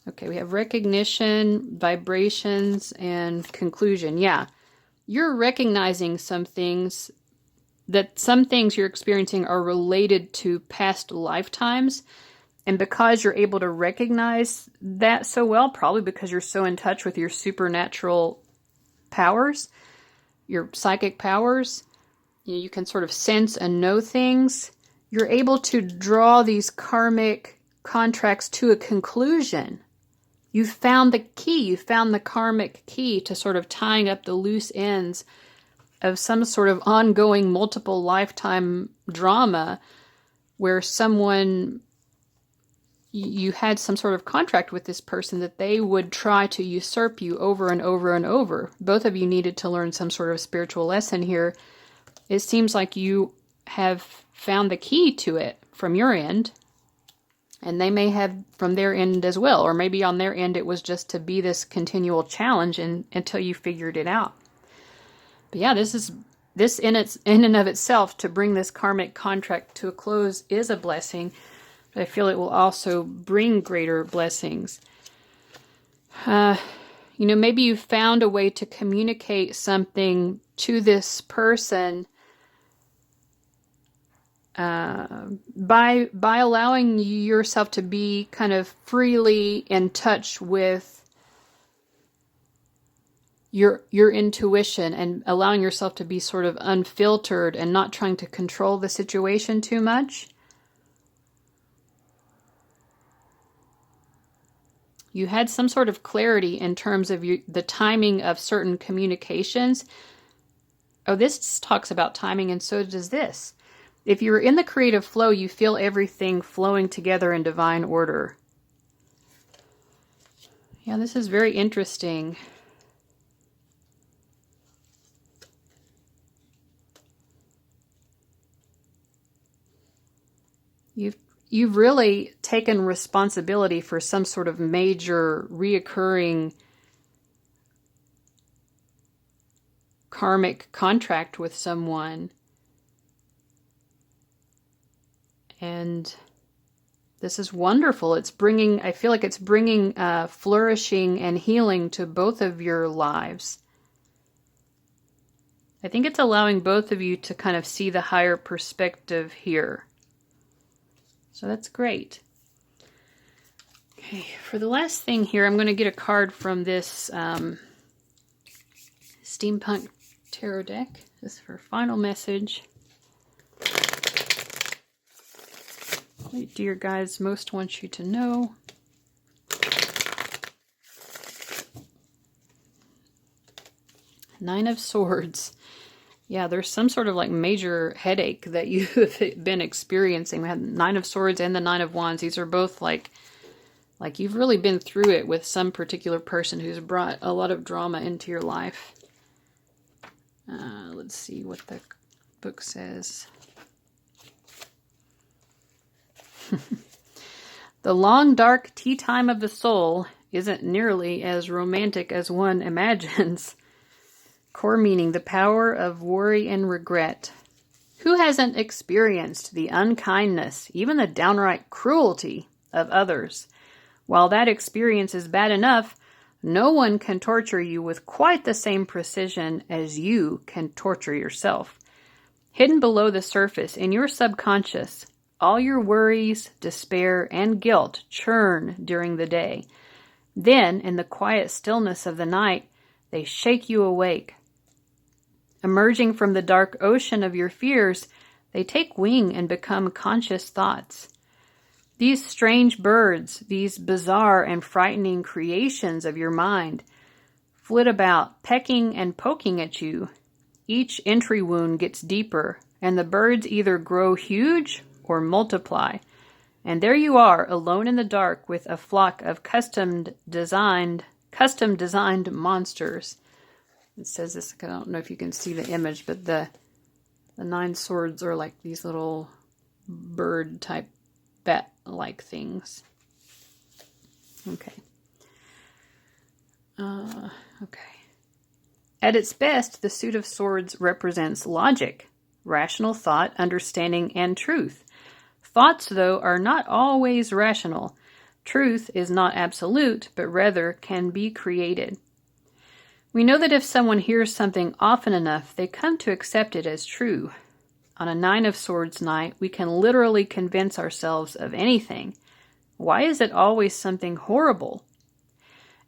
Okay, we have recognition, vibrations, and conclusion. Yeah, you're recognizing some things you're experiencing are related to past lifetimes. And because you're able to recognize that so well, probably because you're so in touch with your supernatural powers, your psychic powers, you can sort of sense and know things. You're able to draw these karmic contracts to a conclusion. You found the key. You found the karmic key to sort of tying up the loose ends of some sort of ongoing multiple lifetime drama where you had some sort of contract with this person that they would try to usurp you over and over and over. Both of you needed to learn some sort of spiritual lesson here. It seems like you have found the key to it from your end, and they may have from their end as well, or maybe on their end it was just to be this continual challenge until you figured it out. But yeah, this in and of itself, to bring this karmic contract to a close is a blessing. I feel it will also bring greater blessings. Maybe you found a way to communicate something to this person by allowing yourself to be kind of freely in touch with your intuition and allowing yourself to be sort of unfiltered and not trying to control the situation too much. You had some sort of clarity in terms of the timing of certain communications. Oh, this talks about timing, and so does this. If you're in the creative flow, you feel everything flowing together in divine order. Yeah, this is very interesting. you've really taken responsibility for some sort of major reoccurring karmic contract with someone. And this is wonderful. I feel like it's bringing flourishing and healing to both of your lives. I think it's allowing both of you to kind of see the higher perspective here. So that's great. Okay, for the last thing here, I'm going to get a card from this Steampunk Tarot deck. This is for final message. What do your guides most want you to know? Nine of Swords. Yeah, there's some sort of like major headache that you've been experiencing. We had Nine of Swords and the Nine of Wands. These are both like you've really been through it with some particular person who's brought a lot of drama into your life. Let's see what the book says. The long, dark tea time of the soul isn't nearly as romantic as one imagines. Core meaning, the power of worry and regret. Who hasn't experienced the unkindness, even the downright cruelty of others? While that experience is bad enough, no one can torture you with quite the same precision as you can torture yourself. Hidden below the surface, in your subconscious, all your worries, despair, and guilt churn during the day. Then, in the quiet stillness of the night, they shake you awake. Emerging from the dark ocean of your fears, they take wing and become conscious thoughts. These strange birds, these bizarre and frightening creations of your mind, flit about, pecking and poking at you. Each entry wound gets deeper, and the birds either grow huge or multiply. And there you are, alone in the dark with a flock of custom-designed monsters. It says this, I don't know if you can see the image, but the nine swords are like these little bird-type bat-like things. Okay. Okay. At its best, the suit of swords represents logic, rational thought, understanding, and truth. Thoughts, though, are not always rational. Truth is not absolute, but rather can be created. We know that if someone hears something often enough, they come to accept it as true. On a Nine of Swords night, we can literally convince ourselves of anything. Why is it always something horrible?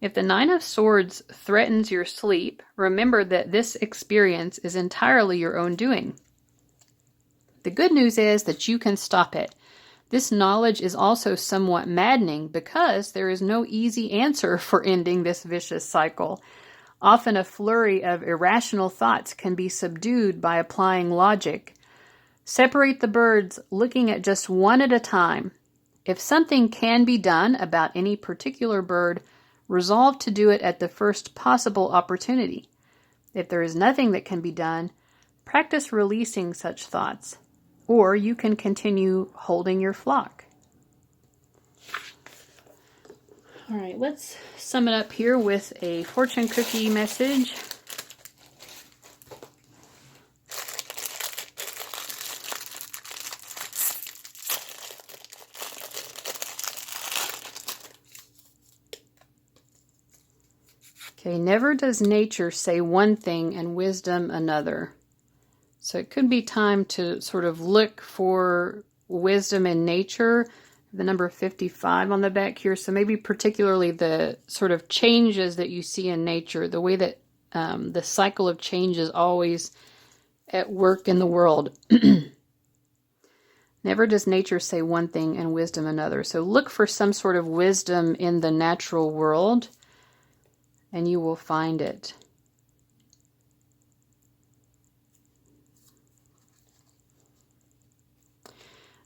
If the Nine of Swords threatens your sleep, remember that this experience is entirely your own doing. The good news is that you can stop it. This knowledge is also somewhat maddening because there is no easy answer for ending this vicious cycle. Often a flurry of irrational thoughts can be subdued by applying logic. Separate the birds, looking at just one at a time. If something can be done about any particular bird, resolve to do it at the first possible opportunity. If there is nothing that can be done, practice releasing such thoughts, or you can continue holding your flock. All right, let's sum it up here with a fortune cookie message. Okay, never does nature say one thing and wisdom another. So it could be time to sort of look for wisdom in nature. The number 55 on the back here. So maybe particularly the sort of changes that you see in nature, the way that the cycle of change is always at work in the world. Never does nature say one thing and wisdom another. So look for some sort of wisdom in the natural world, and you will find it.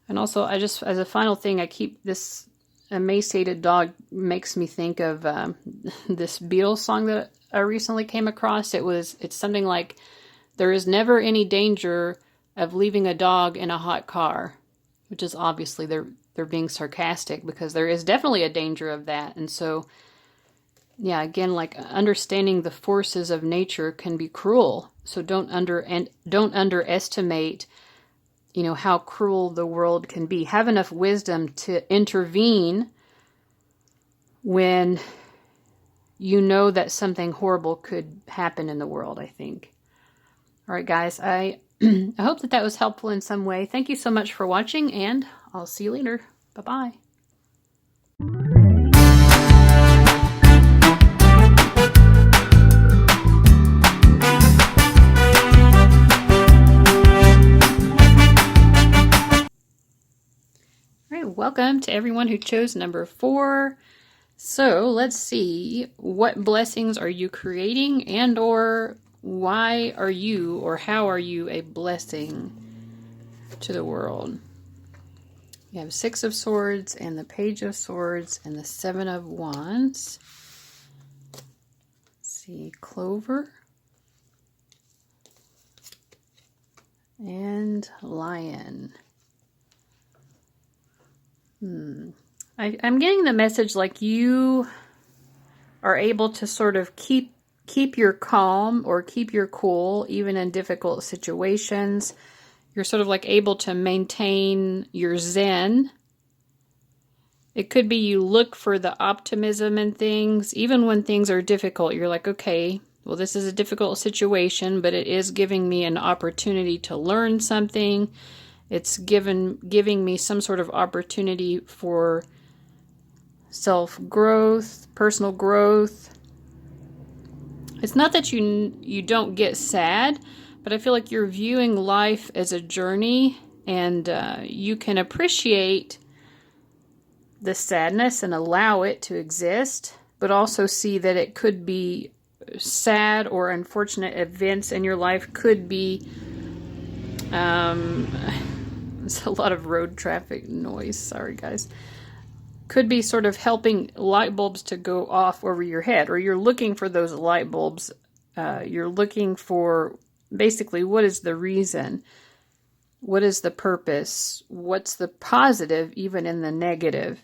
And also, as a final thing, I keep this emaciated dog makes me think of this Beatles song that I recently came across. It's something like, there is never any danger of leaving a dog in a hot car. which is obviously they're being sarcastic, because there is definitely a danger of that. And so, yeah, again, like understanding the forces of nature can be cruel. So don't underestimate, how cruel the world can be. Have enough wisdom to intervene when you know that something horrible could happen in the world, I think. All right, guys, I hope that was helpful in some way. Thank you so much for watching, and I'll see you later. Bye-bye. All right, welcome to everyone who chose number 4. So let's see, what blessings are you creating, and or why are you, or how are you a blessing to the world? You have 6 of Swords and the Page of Swords and the 7 of Wands. Let's see, Clover and Lion. I'm getting the message like you are able to sort of keep your calm or keep your cool even in difficult situations. You're sort of like able to maintain your zen. It could be you look for the optimism in things, even when things are difficult. You're like, okay, well, this is a difficult situation, but it is giving me an opportunity to learn something. It's giving me some sort of opportunity for self-growth, personal growth. It's not that you don't get sad, but I feel like you're viewing life as a journey, and you can appreciate the sadness and allow it to exist, but also see that it could be sad or unfortunate events in your life could be there's a lot of road traffic noise, sorry guys, could be sort of helping light bulbs to go off over your head, or you're looking for those light bulbs. You're looking for basically, what is the reason? What is the purpose? What's the positive even in the negative?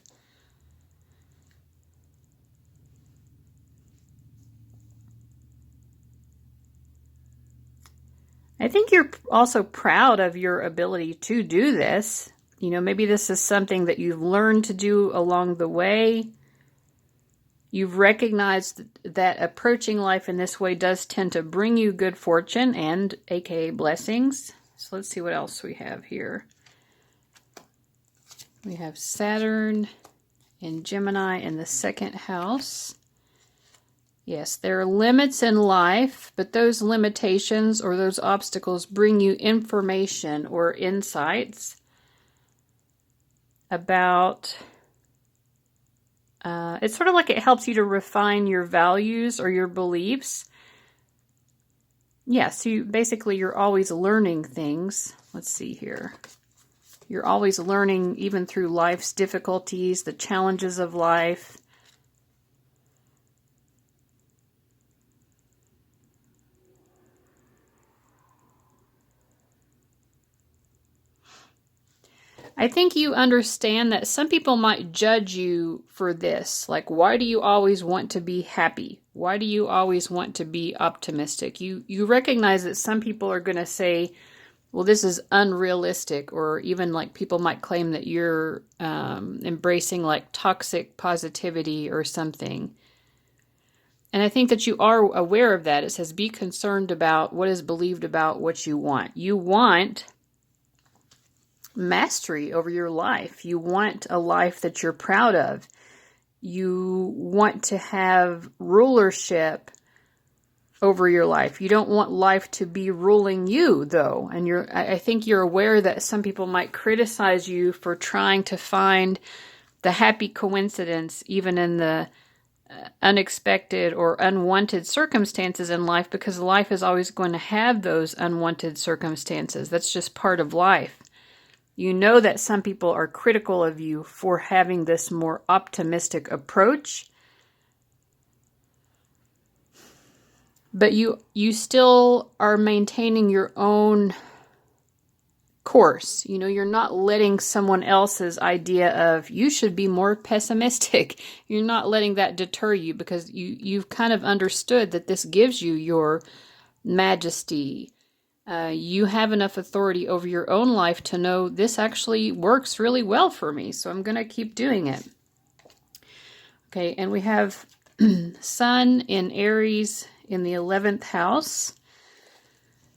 I think you're also proud of your ability to do this. Maybe this is something that you've learned to do along the way. You've recognized that approaching life in this way does tend to bring you good fortune and aka blessings. So let's see what else we have here. We have Saturn and Gemini in the 2nd house. Yes, there are limits in life, but those limitations or those obstacles bring you information or insights about, it's sort of like it helps you to refine your values or your beliefs. Yeah, so you're always learning things. Let's see here. You're always learning even through life's difficulties, the challenges of life. I think you understand that some people might judge you for this. Like, why do you always want to be happy? Why do you always want to be optimistic? You recognize that some people are going to say, well, this is unrealistic, or even like people might claim that you're embracing like toxic positivity or something. And I think that you are aware of that. It says, be concerned about what is believed about what you want. You want mastery over your life. You want a life that you're proud of. You want to have rulership over your life. You don't want life to be ruling you, though. And I think you're aware that some people might criticize you for trying to find the happy coincidence even in the unexpected or unwanted circumstances in life, because life is always going to have those unwanted circumstances. That's just part of life. You know that some people are critical of you for having this more optimistic approach, but you still are maintaining your own course. You know, you're not letting someone else's idea of you should be more pessimistic. You're not letting that deter you, because you've kind of understood that this gives you your majesty. You have enough authority over your own life to know this actually works really well for me, so I'm going to keep doing it. Okay, and we have Sun in Aries in the 11th house.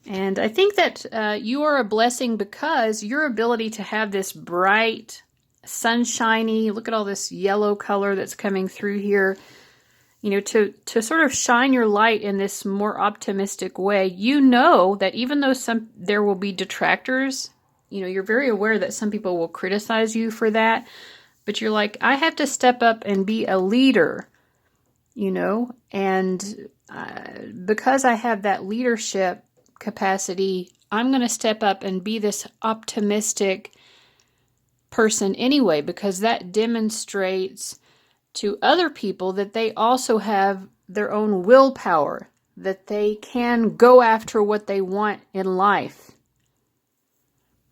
And I think that you are a blessing because your ability to have this bright, sunshiny, look at all this yellow color that's coming through here, you know, to sort of shine your light in this more optimistic way. You know that even though there will be detractors, you know, you're very aware that some people will criticize you for that, but you're like, I have to step up and be a leader, you know, and because I have that leadership capacity, I'm going to step up and be this optimistic person anyway, because that demonstrates to other people that they also have their own willpower, that they can go after what they want in life,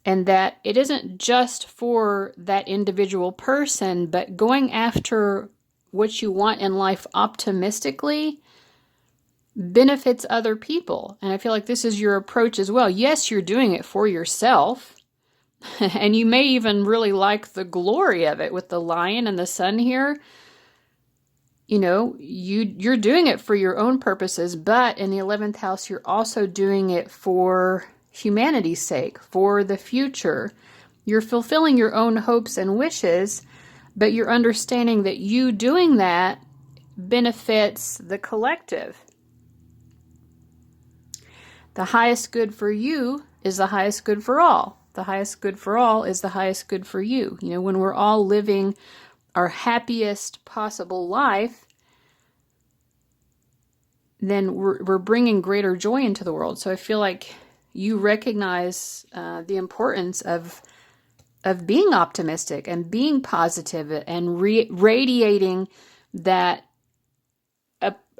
and that it isn't just for that individual person, but going after what you want in life optimistically benefits other people. And I feel like this is your approach as well. Yes, you're doing it for yourself, and you may even really like the glory of it with the lion and the sun here. You know, you're doing it for your own purposes, but in the 11th house, you're also doing it for humanity's sake, for the future. You're fulfilling your own hopes and wishes, but you're understanding that you doing that benefits the collective. The highest good for you is the highest good for all. The highest good for all is the highest good for you. You know, when we're all living our happiest possible life, then we're bringing greater joy into the world. So I feel like you recognize the importance of being optimistic and being positive and radiating that.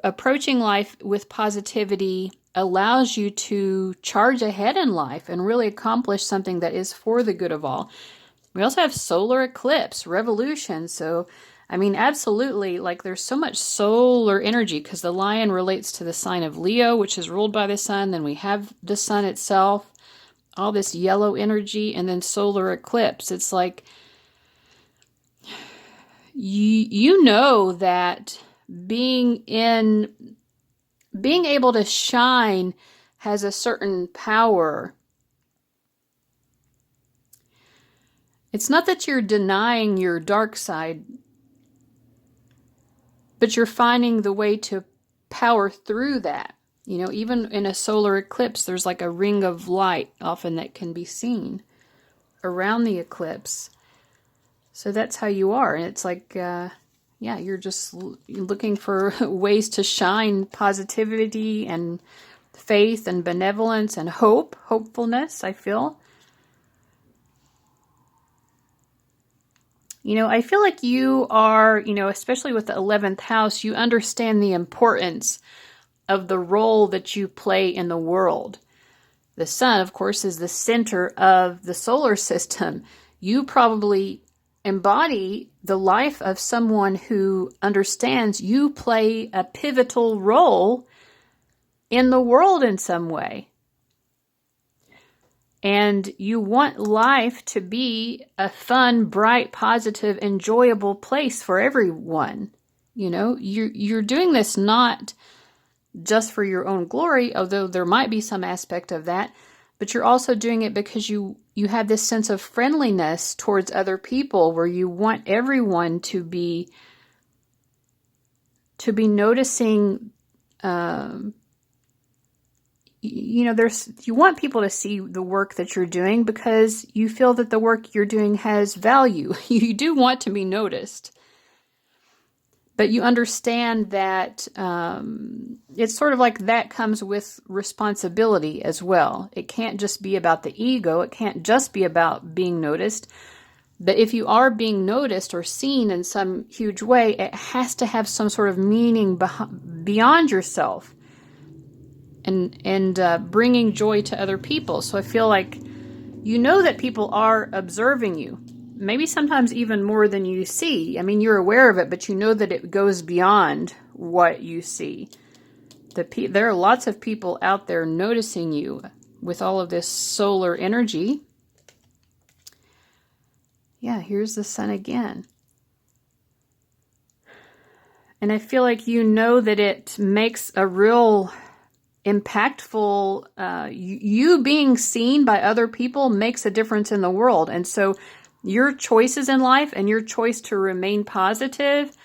Approaching life with positivity allows you to charge ahead in life and really accomplish something that is for the good of all. We also have solar eclipse, revolution. So, I mean, absolutely, like there's so much solar energy because the lion relates to the sign of Leo, which is ruled by the sun. Then we have the sun itself, all this yellow energy, and then solar eclipse. It's like, you know that being able to shine has a certain power. It's not that you're denying your dark side, but you're finding the way to power through that. You know, even in a solar eclipse, there's like a ring of light often that can be seen around the eclipse. So that's how you are. And it's like, yeah, you're just looking for ways to shine positivity and faith and benevolence and hopefulness, I feel. You know, I feel like you are, you know, especially with the 11th house, you understand the importance of the role that you play in the world. The sun, of course, is the center of the solar system. You probably embody the life of someone who understands you play a pivotal role in the world in some way. And you want life to be a fun, bright, positive, enjoyable place for everyone. You know, you're doing this not just for your own glory, although there might be some aspect of that, but you're also doing it because you have this sense of friendliness towards other people where you want everyone to be noticing, you know, you want people to see the work that you're doing because you feel that the work you're doing has value. You do want to be noticed. But you understand that it's sort of like that comes with responsibility as well. It can't just be about the ego. It can't just be about being noticed. But if you are being noticed or seen in some huge way, it has to have some sort of meaning beyond yourself and bringing joy to other people. So I feel like You know that people are observing you, maybe sometimes even more than you see. I mean, you're aware of it, but you know that it goes beyond what you see. There are lots of people out there noticing you with all of this solar energy. Yeah, here's the sun again. And I feel like you know that it makes a real impactful, you being seen by other people makes a difference in the world. And so your choices in life and your choice to remain positive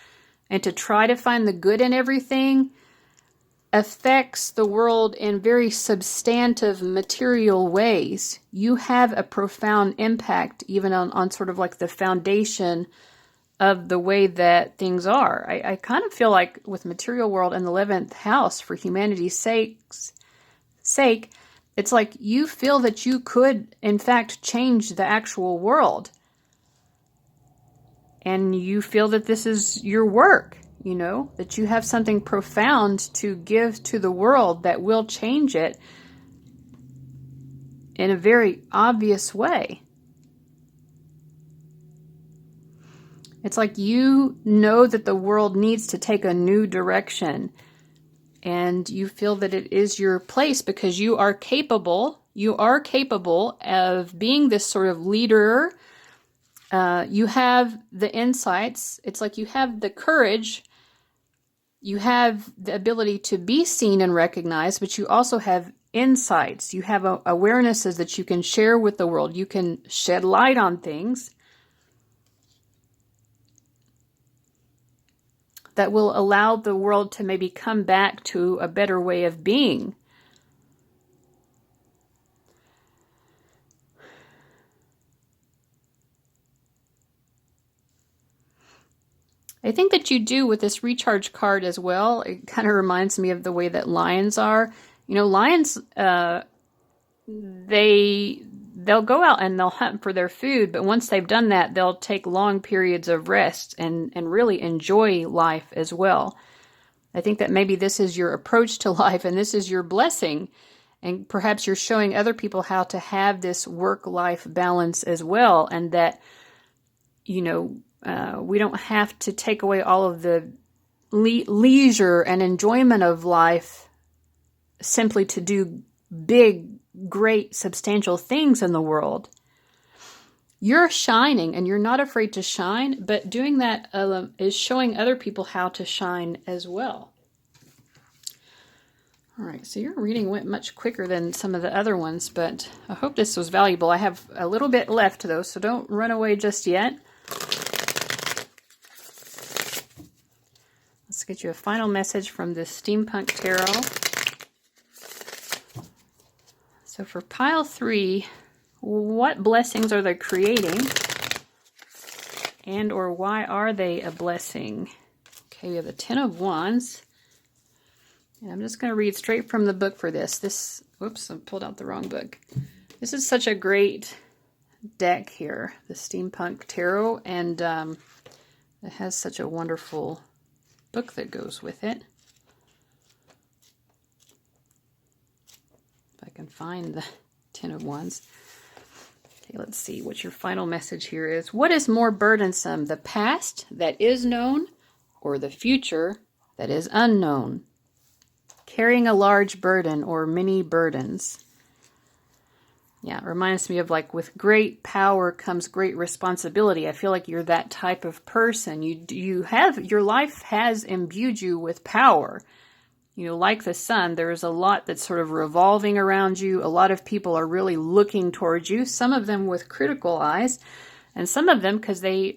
and to try to find the good in everything affects the world in very substantive material ways. You have a profound impact even on sort of like the foundation of the way that things are. I kind of feel like with material world and the 11th house, for humanity's sake, it's like you feel that you could, in fact, change the actual world. And you feel that this is your work, that you have something profound to give to the world that will change it in a very obvious way. It's like you know that the world needs to take a new direction, and you feel that it is your place because you are capable of being this sort of leader. You have the insights. It's like you have the courage. You have the ability to be seen and recognized, but you also have insights. You have awarenesses that you can share with the world. You can shed light on things that will allow the world to maybe come back to a better way of being. I think that you do with this recharge card as well. It kind of reminds me of the way that lions are. Lions, they'll go out and they'll hunt for their food, but once they've done that, they'll take long periods of rest and really enjoy life as well. I think that maybe this is your approach to life and this is your blessing, and perhaps you're showing other people how to have this work-life balance as well, and that, we don't have to take away all of the leisure and enjoyment of life simply to do big, great, substantial things in the world. You're shining and you're not afraid to shine, but doing that is showing other people how to shine as well. All right, so your reading went much quicker than some of the other ones, but I hope this was valuable. I have a little bit left though, so don't run away just yet. Let's get you a final message from the Steampunk Tarot. So for pile 3, what blessings are they creating? And or why are they a blessing? Okay, we have the 10 of Wands. And I'm just going to read straight from the book for this. Whoops, I pulled out the wrong book. This is such a great deck here, the Steampunk Tarot. And it has such a wonderful book that goes with it. If I can find the 10 of Wands. Okay, let's see what your final message here is. What is more burdensome, the past that is known or the future that is unknown? Carrying a large burden or many burdens. Yeah, it reminds me of like with great power comes great responsibility. I feel like you're that type of person. Your life has imbued you with power. Like the sun, there's a lot that's sort of revolving around you. A lot of people are really looking towards you, some of them with critical eyes, and some of them because they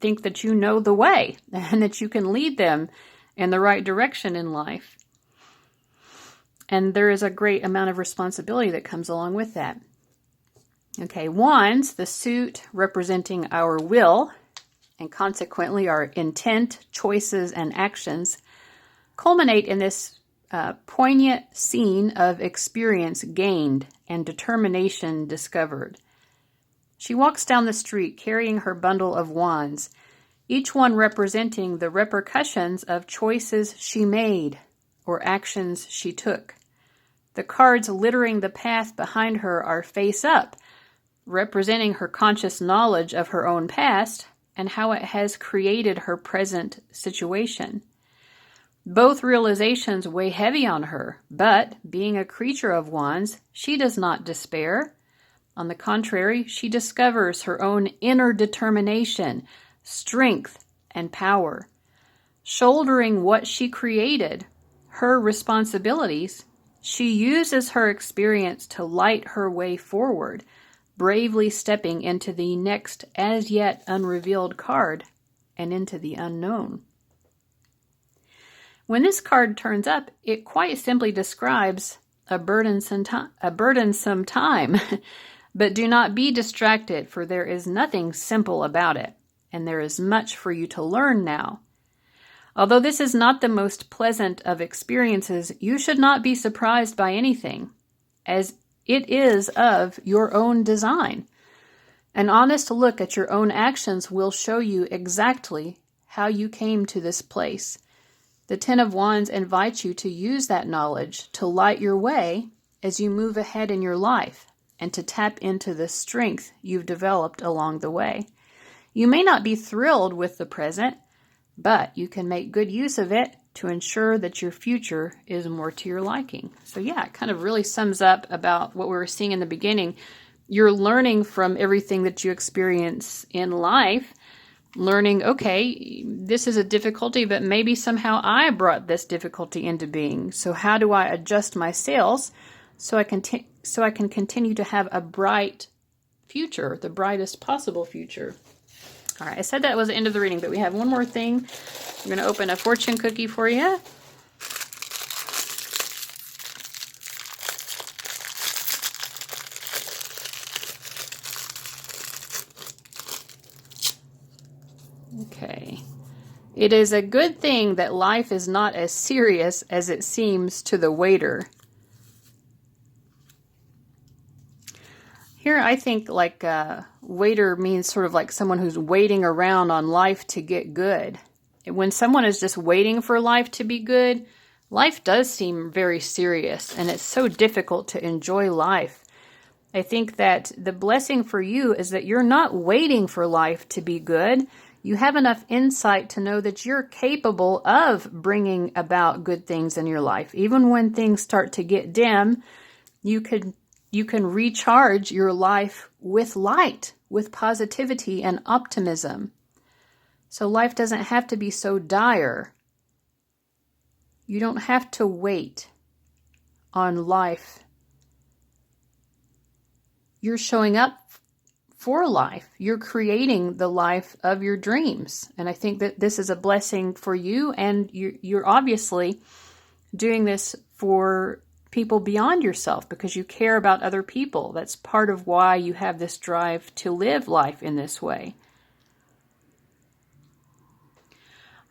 think that you know the way and that you can lead them in the right direction in life. And there is a great amount of responsibility that comes along with that. Okay, Wands, the suit representing our will, and consequently our intent, choices, and actions, culminate in this poignant scene of experience gained and determination discovered. She walks down the street carrying her bundle of wands, each one representing the repercussions of choices she made or actions she took. The cards littering the path behind her are face up, representing her conscious knowledge of her own past and how it has created her present situation. Both realizations weigh heavy on her, but being a creature of wands, she does not despair. On the contrary, she discovers her own inner determination, strength, and power. Shouldering what she created, her responsibilities, she uses her experience to light her way forward, bravely stepping into the next as yet unrevealed card and into the unknown. When this card turns up, it quite simply describes a burdensome time. But do not be distracted, for there is nothing simple about it, and there is much for you to learn now. Although this is not the most pleasant of experiences, you should not be surprised by anything, as it is of your own design. An honest look at your own actions will show you exactly how you came to this place. The Ten of Wands invites you to use that knowledge to light your way as you move ahead in your life, and to tap into the strength you've developed along the way. You may not be thrilled with the present, but you can make good use of it to ensure that your future is more to your liking. So yeah, it kind of really sums up about what we were seeing in the beginning. You're learning from everything that you experience in life, learning, okay, this is a difficulty, but maybe somehow I brought this difficulty into being. So how do I adjust my sails so I can continue to have a bright future, the brightest possible future? All right, I said that was the end of the reading, but we have one more thing. I'm going to open a fortune cookie for you. Okay. It is a good thing that life is not as serious as it seems to the waiter. Here, I think like waiter means sort of like someone who's waiting around on life to get good. When someone is just waiting for life to be good, life does seem very serious, and it's so difficult to enjoy life. I think that the blessing for you is that you're not waiting for life to be good. You have enough insight to know that you're capable of bringing about good things in your life. Even when things start to get dim, you can recharge your life with light, with positivity and optimism. So life doesn't have to be so dire. You don't have to wait on life. You're showing up for life. You're creating the life of your dreams. And I think that this is a blessing for you, and you're obviously doing this for people beyond yourself because you care about other people. That's part of why you have this drive to live life in this way.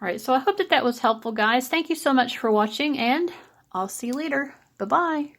All right, so I hope that was helpful, guys. Thank you so much for watching, and I'll see you later. Bye-bye.